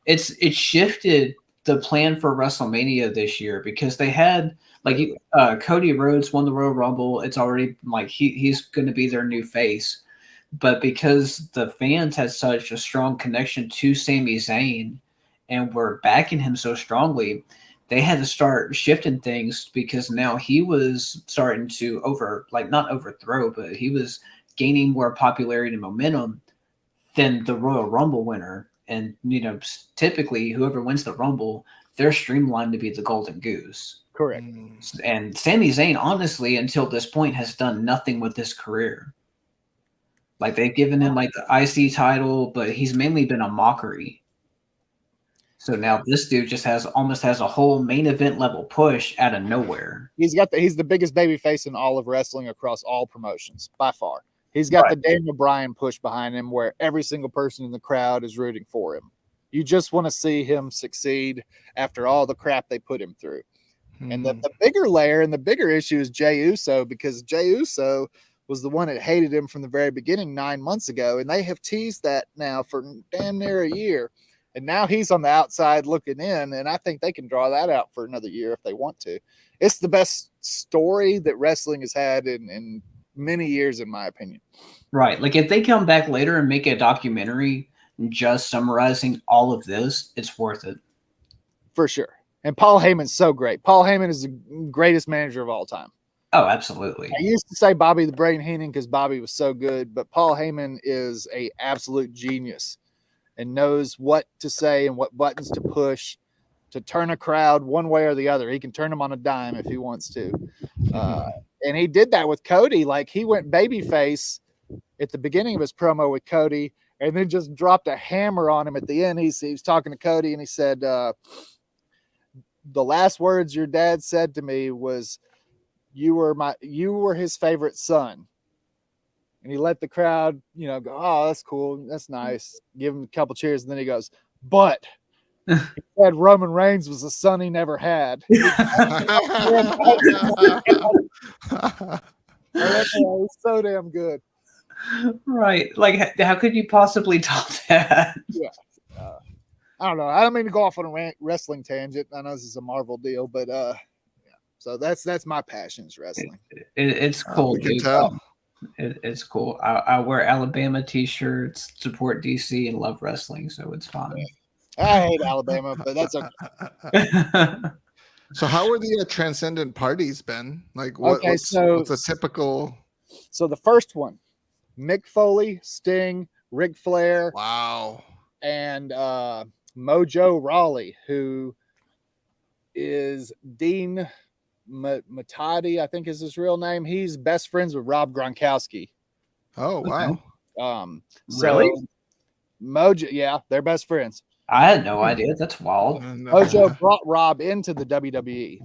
It shifted the plan for WrestleMania this year because they had Cody Rhodes won the Royal Rumble. It's already like he's going to be their new face, but because the fans had such a strong connection to Sami Zayn and were backing him so strongly, they had to start shifting things because now he was starting to not overthrow, but he was gaining more popularity and momentum than the Royal Rumble winner. And, typically whoever wins the Rumble, they're streamlined to be the Golden Goose. Correct. And Sami Zayn, honestly, until this point, has done nothing with his career. Like they've given him like the IC title, but he's mainly been a mockery. So now this dude just almost has a whole main event level push out of nowhere. He's the biggest baby face in all of wrestling across all promotions by far. He's got the Daniel Bryan push behind him where every single person in the crowd is rooting for him. You just want to see him succeed after all the crap they put him through. And the bigger layer and the bigger issue is Jey Uso, because Jey Uso was the one that hated him from the very beginning 9 months ago. And they have teased that now for damn near a year. And now he's on the outside looking in. And I think they can draw that out for another year if they want to. It's the best story that wrestling has had in many years, in my opinion. Right. Like if they come back later and make a documentary just summarizing all of this, it's worth it. For sure. And Paul Heyman's so great. Paul Heyman is the greatest manager of all time. Oh, absolutely. I used to say Bobby the Brain Heenan because Bobby was so good, but Paul Heyman is an absolute genius and knows what to say and what buttons to push to turn a crowd one way or the other. He can turn them on a dime if he wants to. And he did that with Cody. Like he went babyface at the beginning of his promo with Cody and then just dropped a hammer on him at the end. He was talking to Cody and he said, the last words your dad said to me was, you were his favorite son. And he let the crowd, go, oh, that's cool. That's nice. Give him a couple cheers. And then he goes, but he said Roman Reigns was a son he never had. He's so damn good. Right. Like, how could you possibly top that? Yeah. I don't know. I don't mean to go off on a wrestling tangent. I know this is a Marvel deal, but yeah. So that's my passion is wrestling. It's cool. You can tell. It's cool. I wear Alabama t-shirts, support DC, and love wrestling, so it's fun. I hate Alabama, but that's okay. So how were the transcendent parties, Ben? Like what's a typical? So the first one, Mick Foley, Sting, Ric Flair. Wow. And Mojo Rawley, who is Dean Matadi, I think is his real name. He's best friends with Rob Gronkowski. Oh, wow. Really? Mojo, yeah, they're best friends. I had no idea. That's wild. Mojo brought Rob into the WWE.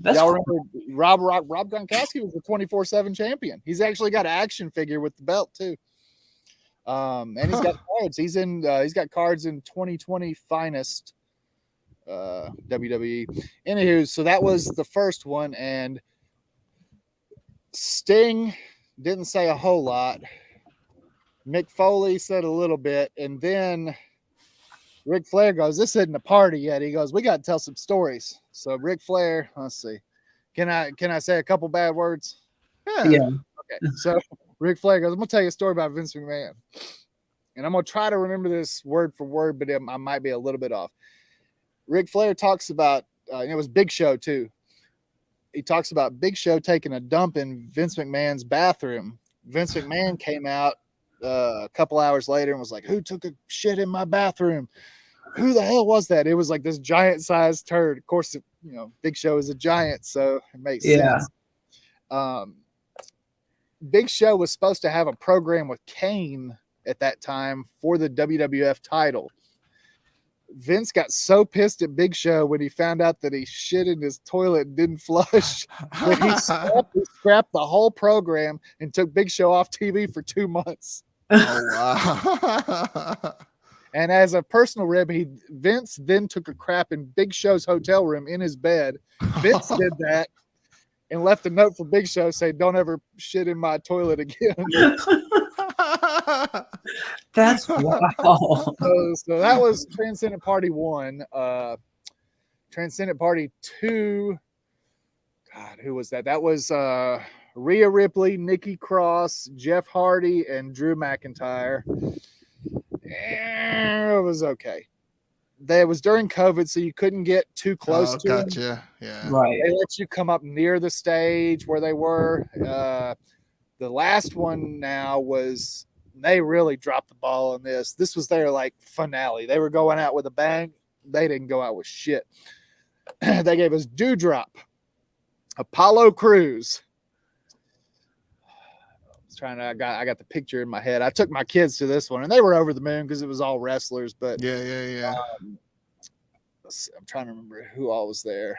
That's Y'all remember Rob Gronkowski was the 24/7 champion. He's actually got an action figure with the belt too. And he's got cards. He's got cards in 2020 Finest WWE. Anywho, so that was the first one, and Sting didn't say a whole lot. Mick Foley said a little bit, and then Ric Flair goes, "This isn't a party yet." He goes, "We got to tell some stories." So Ric Flair, let's see, can I say a couple bad words? Yeah. Okay, so Ric Flair goes, "I'm gonna tell you a story about Vince McMahon, and I'm gonna try to remember this word for word, but I might be a little bit off." Ric Flair talks about it was Big Show too. He talks about Big Show taking a dump in Vince McMahon's bathroom. Vince McMahon came out a couple hours later and was like, "Who took a shit in my bathroom? Who the hell was that?" It was like this giant-sized turd. Of course, Big Show is a giant, so it makes sense. Big Show was supposed to have a program with Kane at that time for the WWF title. Vince got so pissed at Big Show when he found out that he shit in his toilet and didn't flush that he scrapped the whole program and took Big Show off TV for 2 months. Oh, wow. And as a personal rib, Vince then took a crap in Big Show's hotel room in his bed. Vince did that and left a note for Big Show saying, "Don't ever shit in my toilet again." That's wow. So that was Transcendent Party 1. Transcendent Party 2. God, who was that? That was Rhea Ripley, Nikki Cross, Jeff Hardy, and Drew McIntyre. It was okay. That was during COVID, so you couldn't get too close to them. Yeah. Right. They let you come up near the stage where they were. The last one now was they really dropped the ball on this. This was their finale. They were going out with a bang. They didn't go out with shit. They gave us Dewdrop, Apollo Crews. I got the picture in my head. I took my kids to this one, and they were over the moon because it was all wrestlers. But yeah. I'm trying to remember who all was there.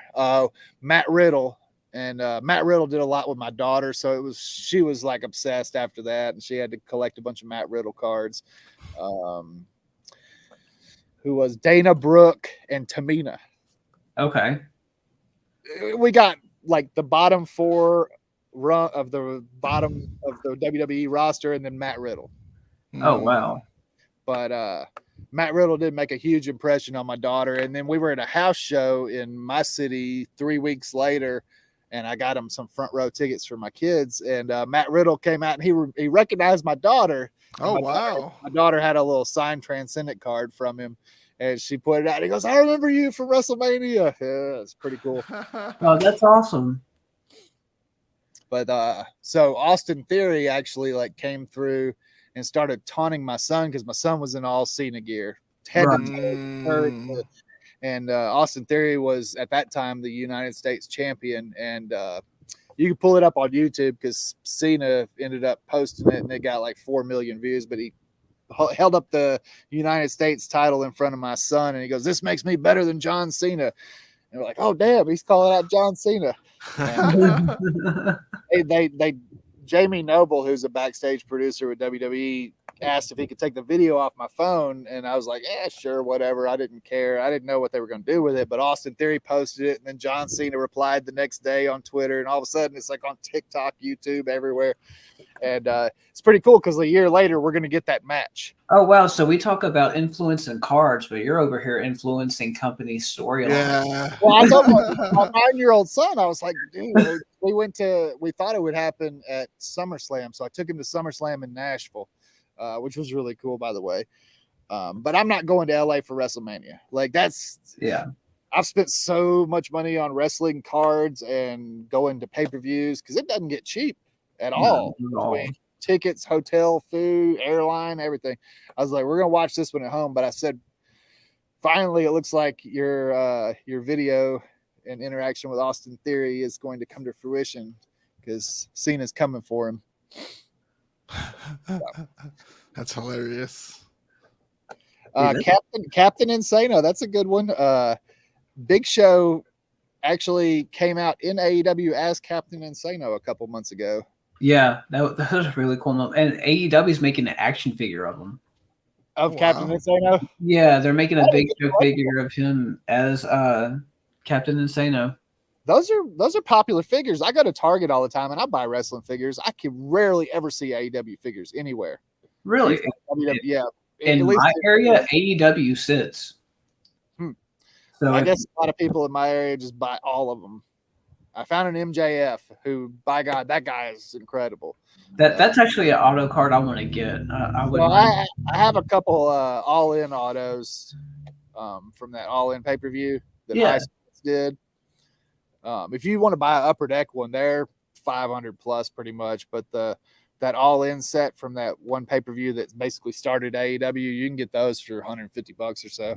Matt Riddle, and Matt Riddle did a lot with my daughter, so she was like obsessed after that, and she had to collect a bunch of Matt Riddle cards. Who was Dana Brooke and Tamina? Okay, we got like the bottom 4 run of the bottom of the WWE roster, and then Matt Riddle. Oh wow! But Matt Riddle did make a huge impression on my daughter, and then we were at a house show in my city 3 weeks later, and I got him some front row tickets for my kids. And Matt Riddle came out, and he recognized my daughter. Oh wow! My daughter had a little signed Transcendent card from him, and she put it out. He goes, "I remember you from WrestleMania." Yeah, it's pretty cool. Oh, that's awesome. But so Austin Theory actually like came through and started taunting my son because my son was in all Cena gear, head to toe. And Austin Theory was at that time the United States champion, and you can pull it up on YouTube because Cena ended up posting it, and it got like 4 million views. But he held up the United States title in front of my son, and he goes, "This makes me better than John Cena." And we're like, "Oh damn, he's calling out John Cena." they Jamie Noble, who's a backstage producer with WWE, asked if he could take the video off my phone, and I was like, "Yeah, sure, whatever." I didn't care. I didn't know what they were going to do with it, but Austin Theory posted it, and then John Cena replied the next day on Twitter, and all of a sudden it's like on TikTok, YouTube, everywhere. And it's pretty cool because a year later we're going to get that match. Oh wow! So we talk about influencing cards, but you're over here influencing company storylines. Yeah. Well, I told my 9-year-old son, I was like, dude, we thought it would happen at SummerSlam, so I took him to SummerSlam in Nashville, which was really cool, by the way. But I'm not going to LA for WrestleMania. Like I've spent so much money on wrestling cards and going to pay-per-views because it doesn't get cheap at all. Between tickets, hotel, food, airline, everything. I was like, we're gonna watch this one at home. But I said, finally, it looks like your video and interaction with Austin Theory is going to come to fruition because Cena's coming for him. That's hilarious. Captain Insano, that's a good one. Big Show actually came out in AEW as Captain Insano a couple months ago. Yeah, that was really cool. And AEW's making an action figure of him. Of Captain Insano? Yeah, they're making a Big Show figure of him as Captain Insano. Those are popular figures. I go to Target all the time and I buy wrestling figures. I can rarely ever see AEW figures anywhere. Really? Yeah. In my area, AEW sits. So I guess a lot of people in my area just buy all of them. I found an MJF who, by God, that guy is incredible. That's actually an auto card I want to get. I have a couple all-in autos from that all-in pay-per-view that I did. If you want to buy an Upper Deck one, they're $500 plus pretty much. But that all-in set from that one pay-per-view that basically started AEW, you can get those for $150 or so.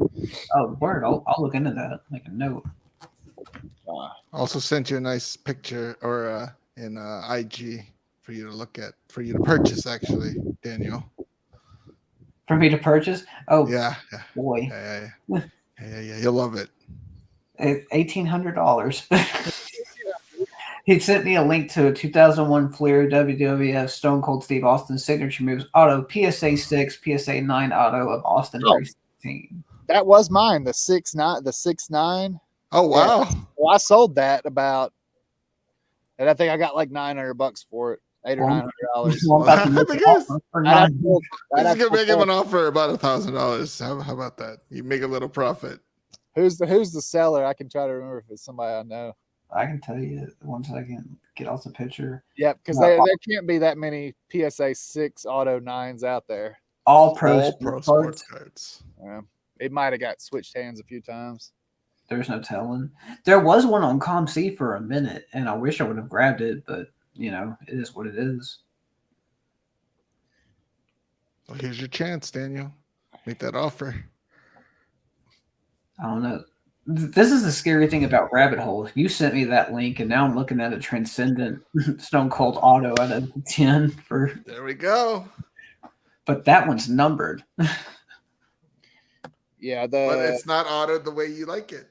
Oh, word! I'll look into that. Make a note. Also sent you a nice picture or in IG for you to look at, for you to purchase, actually, Daniel. For me to purchase? Oh, yeah. Boy. Yeah. You'll love it. $1,800. He sent me a link to a 2001 Fleer WWF Stone Cold Steve Austin signature moves auto PSA 6, PSA 9 auto of Austin 316. That was mine, the 6'9". Oh wow! Yeah. Well, I sold that and I think I got like $900 for it, $800 or $900. This is gonna make him an offer about $1,000. How about that? You make a little profit. Who's the seller? I can try to remember if it's somebody I know. I can tell you once I can get off the picture. Yeah, because there can't be that many PSA 6 auto 9s out there. All pro sports cards. It might have got switched hands a few times. There's no telling. There was one on ComC for a minute, and I wish I would have grabbed it, but it is what it is. Well, here's your chance, Daniel. Make that offer. I don't know. This is the scary thing about Rabbit Hole. You sent me that link, and now I'm looking at a Transcendent Stone Cold Auto out of 10 for. There we go. But that one's numbered. Yeah, but it's not autoed the way you like it.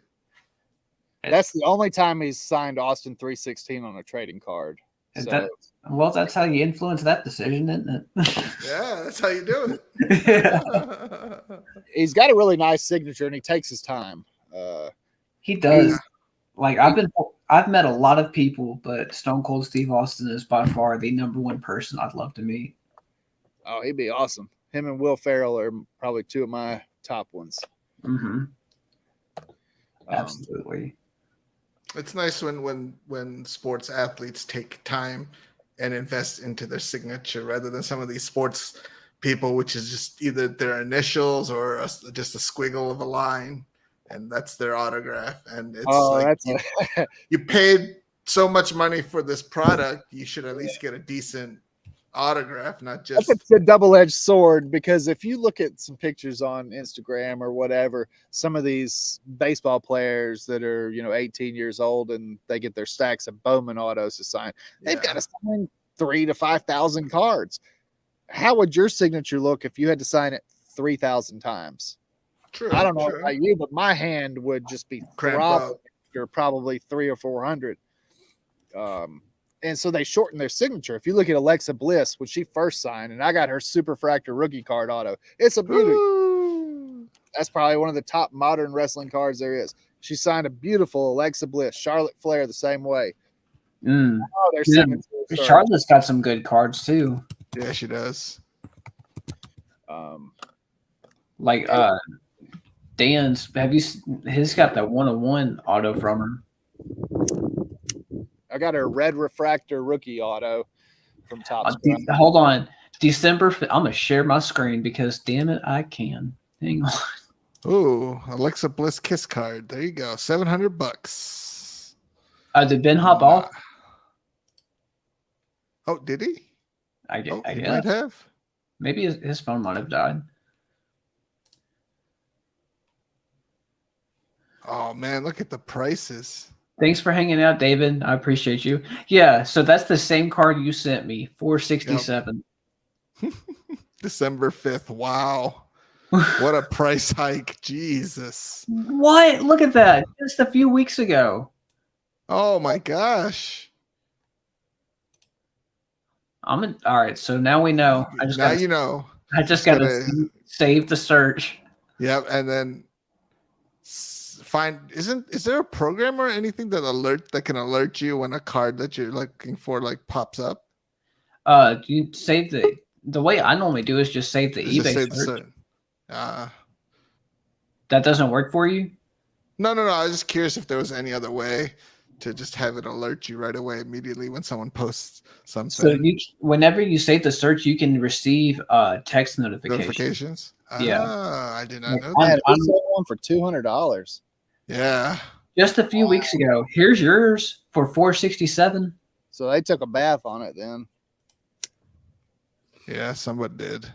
That's the only time he's signed Austin 316 on a trading card. So. That's how you influence that decision, isn't it? Yeah, that's how you do it. He's got a really nice signature, and he takes his time. He does. Like I've met a lot of people, but Stone Cold Steve Austin is by far the number one person I'd love to meet. Oh, he'd be awesome. Him and Will Ferrell are probably two of my top ones. Mm-hmm. Absolutely. It's nice when sports athletes take time and invest into their signature rather than some of these sports people, which is just either their initials or just a squiggle of a line, and that's their autograph. And it's you paid so much money for this product, you should at least get a decent autograph, not just. It's a double-edged sword, because if you look at some pictures on Instagram or whatever, some of these baseball players that are 18 years old and they get their stacks of Bowman autos to sign, they've got to sign 3,000 to 5,000 cards. How would your signature look if you had to sign it 3,000 times? True. I don't know about you, but my hand would just be throbbing after probably 300 or 400. And so they shorten their signature. If you look at Alexa Bliss, when she first signed, and I got her Superfractor rookie card auto, it's a beauty. Ooh. That's probably one of the top modern wrestling cards there is. She signed a beautiful Alexa Bliss. Charlotte Flair the same way. Oh, their signature. Charlotte's got some good cards too. Yeah, she does. Dan's. He's got that 101 auto from her. I got her red refractor rookie auto from Top. Hold on. December 5th. I'm going to share my screen because, damn it, I can. Hang on. Ooh, Alexa Bliss Kiss card. There you go. $700. Did Ben hop off? Oh, did he? I guess. He might have. Maybe his phone might have died. Oh, man, look at the prices. Thanks for hanging out, David. I appreciate you. Yeah, so that's the same card you sent me, $467. Yep. December 5th. Wow. What a price hike. Jesus. What? Look at that. Just a few weeks ago. Oh, my gosh. All right, so now we know. I just got to save the search. Yep, and then is there a program or anything that can alert you when a card that you're looking for pops up? You save the way I normally do is just save the eBay search. That doesn't work for you? No. I was just curious if there was any other way to just have it alert you right away immediately when someone posts something. So whenever you save the search, you can receive text notifications. Yeah. I did not know that. I sold one for $200. Yeah. Just a few weeks ago. Here's yours for $467. So they took a bath on it then. Yeah, someone did.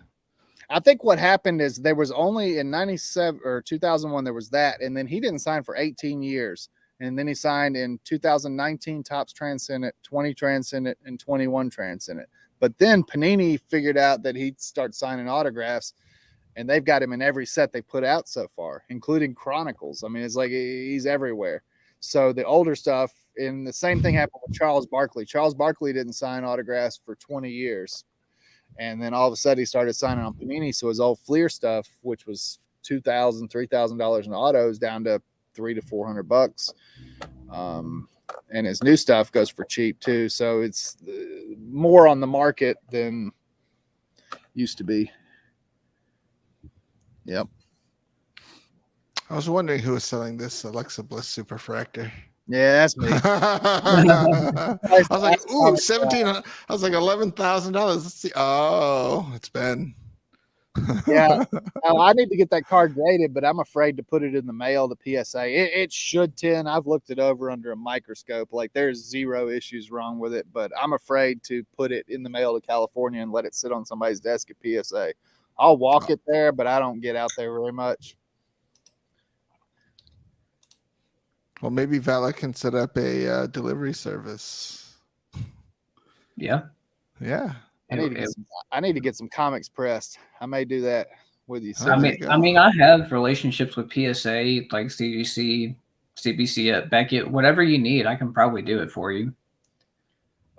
I think what happened is there was only in 97 or 2001, there was that. And then he didn't sign for 18 years. And then he signed in 2019 Topps Transcendent, 20 Transcendent, and 21 Transcendent. But then Panini figured out that he'd start signing autographs. And they've got him in every set they put out so far, including Chronicles. I mean, it's like he's everywhere. So the older stuff, and the same thing happened with Charles Barkley. Charles Barkley didn't sign autographs for 20 years. And then all of a sudden he started signing on Panini. So his old Fleer stuff, which was $2,000, $3,000 in autos, down to $300 to $400. And his new stuff goes for cheap too. So it's more on the market than used to be. Yep. I was wondering who was selling this Alexa Bliss Superfractor. Yeah, that's me. I was like, ooh, 17. I was like, $11,000. Let's see. Oh, it's Ben. Yeah, I need to get that card graded, but I'm afraid to put it in the mail to PSA. It should 10. I've looked it over under a microscope. Like there's zero issues wrong with it, but I'm afraid to put it in the mail to California and let it sit on somebody's desk at PSA. I'll walk it there, but I don't get out there very much. Well, maybe Vala can set up a delivery service. Yeah. Yeah. I need to get some comics pressed. I may do that with you soon. I mean, I have relationships with PSA, like CGC, CBC at Beckett. Whatever you need, I can probably do it for you.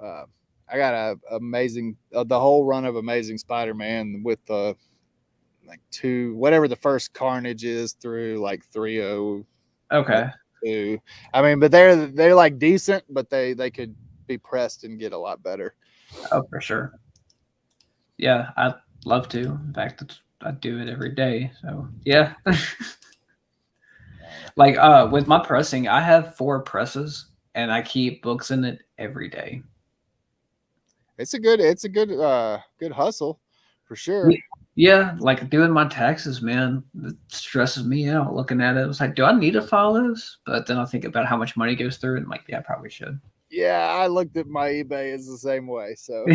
I got a amazing the whole run of Amazing Spider-Man with like 2, whatever the first Carnage is through like 302. Okay. I mean, but they're like decent, but they could be pressed and get a lot better. Oh, for sure. Yeah, I'd love to. In fact, I do it every day. So yeah. Like with my pressing, I have 4 presses and I keep books in it every day. It's a good hustle for sure. Yeah, like doing my taxes, man, it stresses me out looking at it. It's like, do I need to file this? But then I think about how much money goes through it, and I'm like, yeah, I probably should. Yeah, I looked at my eBay as the same way. So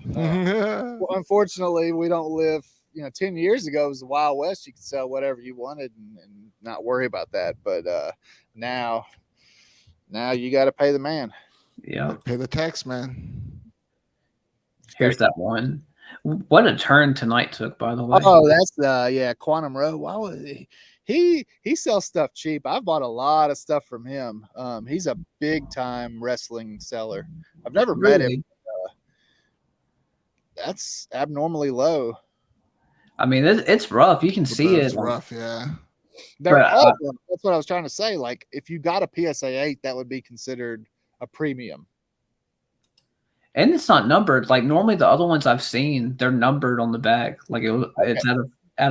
well, unfortunately, we don't live. 10 years ago it was the Wild West. You could sell whatever you wanted and not worry about that. But now you got to pay the man. Yeah, pay the tax man. Here's that one. What a turn tonight took, by the way. Oh, that's Quantum Road. Why was he sells stuff cheap. I've bought a lot of stuff from him. He's a big time wrestling seller. I've never met him. That's abnormally low. I mean, it's rough. You can see it. It's rough, yeah. They're all that's what I was trying to say. Like, if you got a PSA 8, that would be considered a premium. And it's not numbered. Like normally the other ones I've seen, they're numbered on the back. Like it's out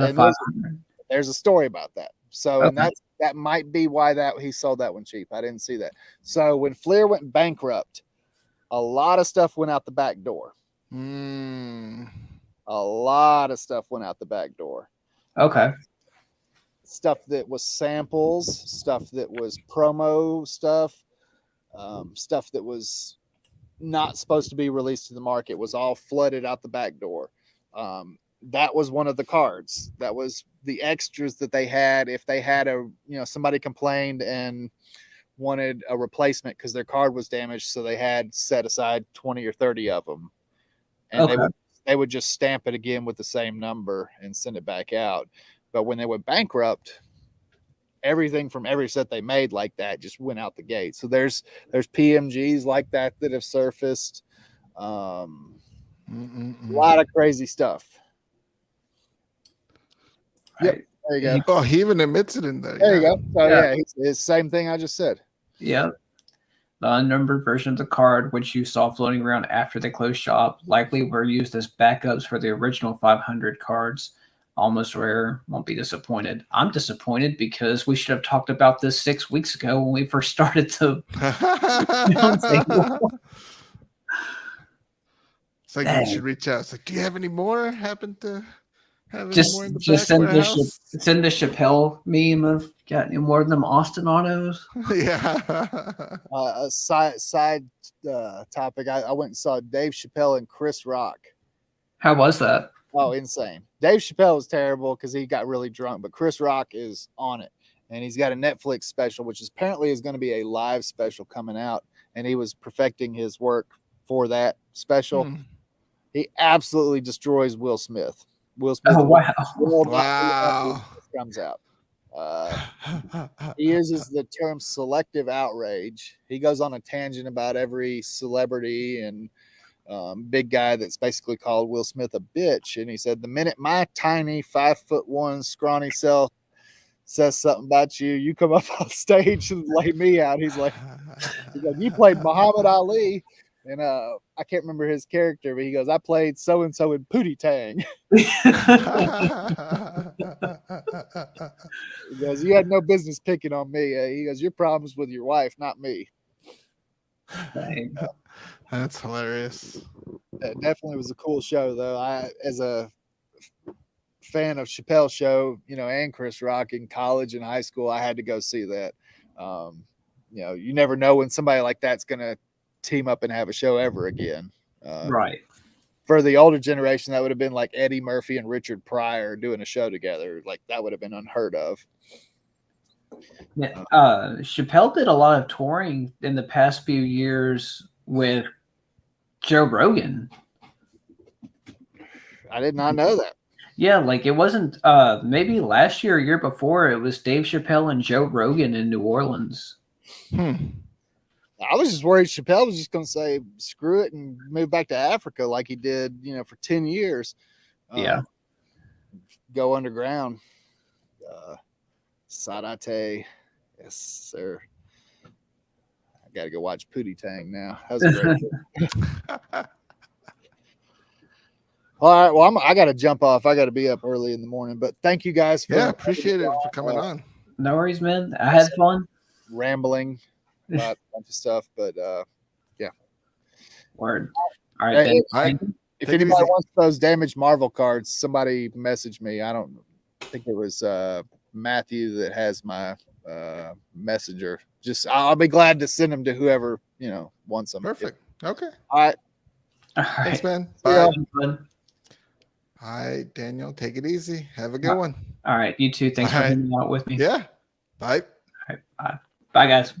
of 500. There's a story about that. So and that might be why he sold that one cheap. I didn't see that. So when Fleer went bankrupt, a lot of stuff went out the back door. A lot of stuff went out the back door. Okay. Stuff that was samples, stuff that was promo stuff, stuff that was not supposed to be released to the market was all flooded out the back door. That was one of the cards. That was the extras that they had. If they had somebody complained and wanted a replacement because their card was damaged, so they had set aside 20 or 30 of them, and they would just stamp it again with the same number and send it back out. But when they went bankrupt, everything from every set they made like that just went out the gate. So there's PMGs like that have surfaced. A lot of crazy stuff. Yep, there you go. Oh, he even admits it in there. There you go. So it's the same thing I just said. Yeah. The unnumbered version of the card, which you saw floating around after they closed shop, likely were used as backups for the original 500 cards. Almost rare. Won't be disappointed. I'm disappointed because we should have talked about this 6 weeks ago when we first started to. It's like you should reach out. It's like, do you have any more? Happen to have any more in the just back send the Chappelle meme of got any more of them Austin autos. Yeah. A side topic. I went and saw Dave Chappelle and Chris Rock. How was that? Oh, insane. Dave Chappelle was terrible because he got really drunk, but Chris Rock is on it. And he's got a Netflix special, which apparently is going to be a live special coming out. And he was perfecting his work for that special. He absolutely destroys Will Smith. Will Smith. Oh, wow. Wow. Comes out. He uses the term selective outrage. He goes on a tangent about every celebrity and big guy that's basically called Will Smith a bitch. And he said, the minute my tiny 5'1" scrawny self says something about you, you come up on stage and lay me out. He's like, you played Muhammad Ali. And I can't remember his character, but he goes, I played so-and-so in Pootie Tang. He goes, you had no business picking on me. He goes, your problem's with your wife, not me. That's hilarious. It definitely was a cool show, though. I, as a fan of Chappelle's show, and Chris Rock in college and high school, I had to go see that. You never know when somebody like that's going to team up and have a show ever again. Right. For the older generation, that would have been like Eddie Murphy and Richard Pryor doing a show together. Like that would have been unheard of. Yeah, Chappelle did a lot of touring in the past few years with Joe Rogan. I did not know that. Yeah, like it wasn't maybe last year or year before, it was Dave Chappelle and Joe Rogan in New Orleans. I was just worried Chappelle was just going to say screw it and move back to Africa like he did, for 10 years. Yeah. Go underground. Sadate. Yes, sir. I got to go watch Pootie Tang now. That was a great All right. Well, I got to jump off. I got to be up early in the morning. But thank you guys for appreciate it for coming on. No worries, man. I had fun rambling about a bunch of stuff. But yeah. Word. All right. If anybody wants those damaged Marvel cards, somebody message me. I don't think it was Matthew that has my messenger. Just I'll be glad to send them to whoever wants them. Perfect. Okay. All right. Thanks, man. Bye. All right, Daniel. Take it easy. Have a good one. All right. You too. Thanks for hanging out with me. Yeah. Bye. All right, bye. Bye, guys.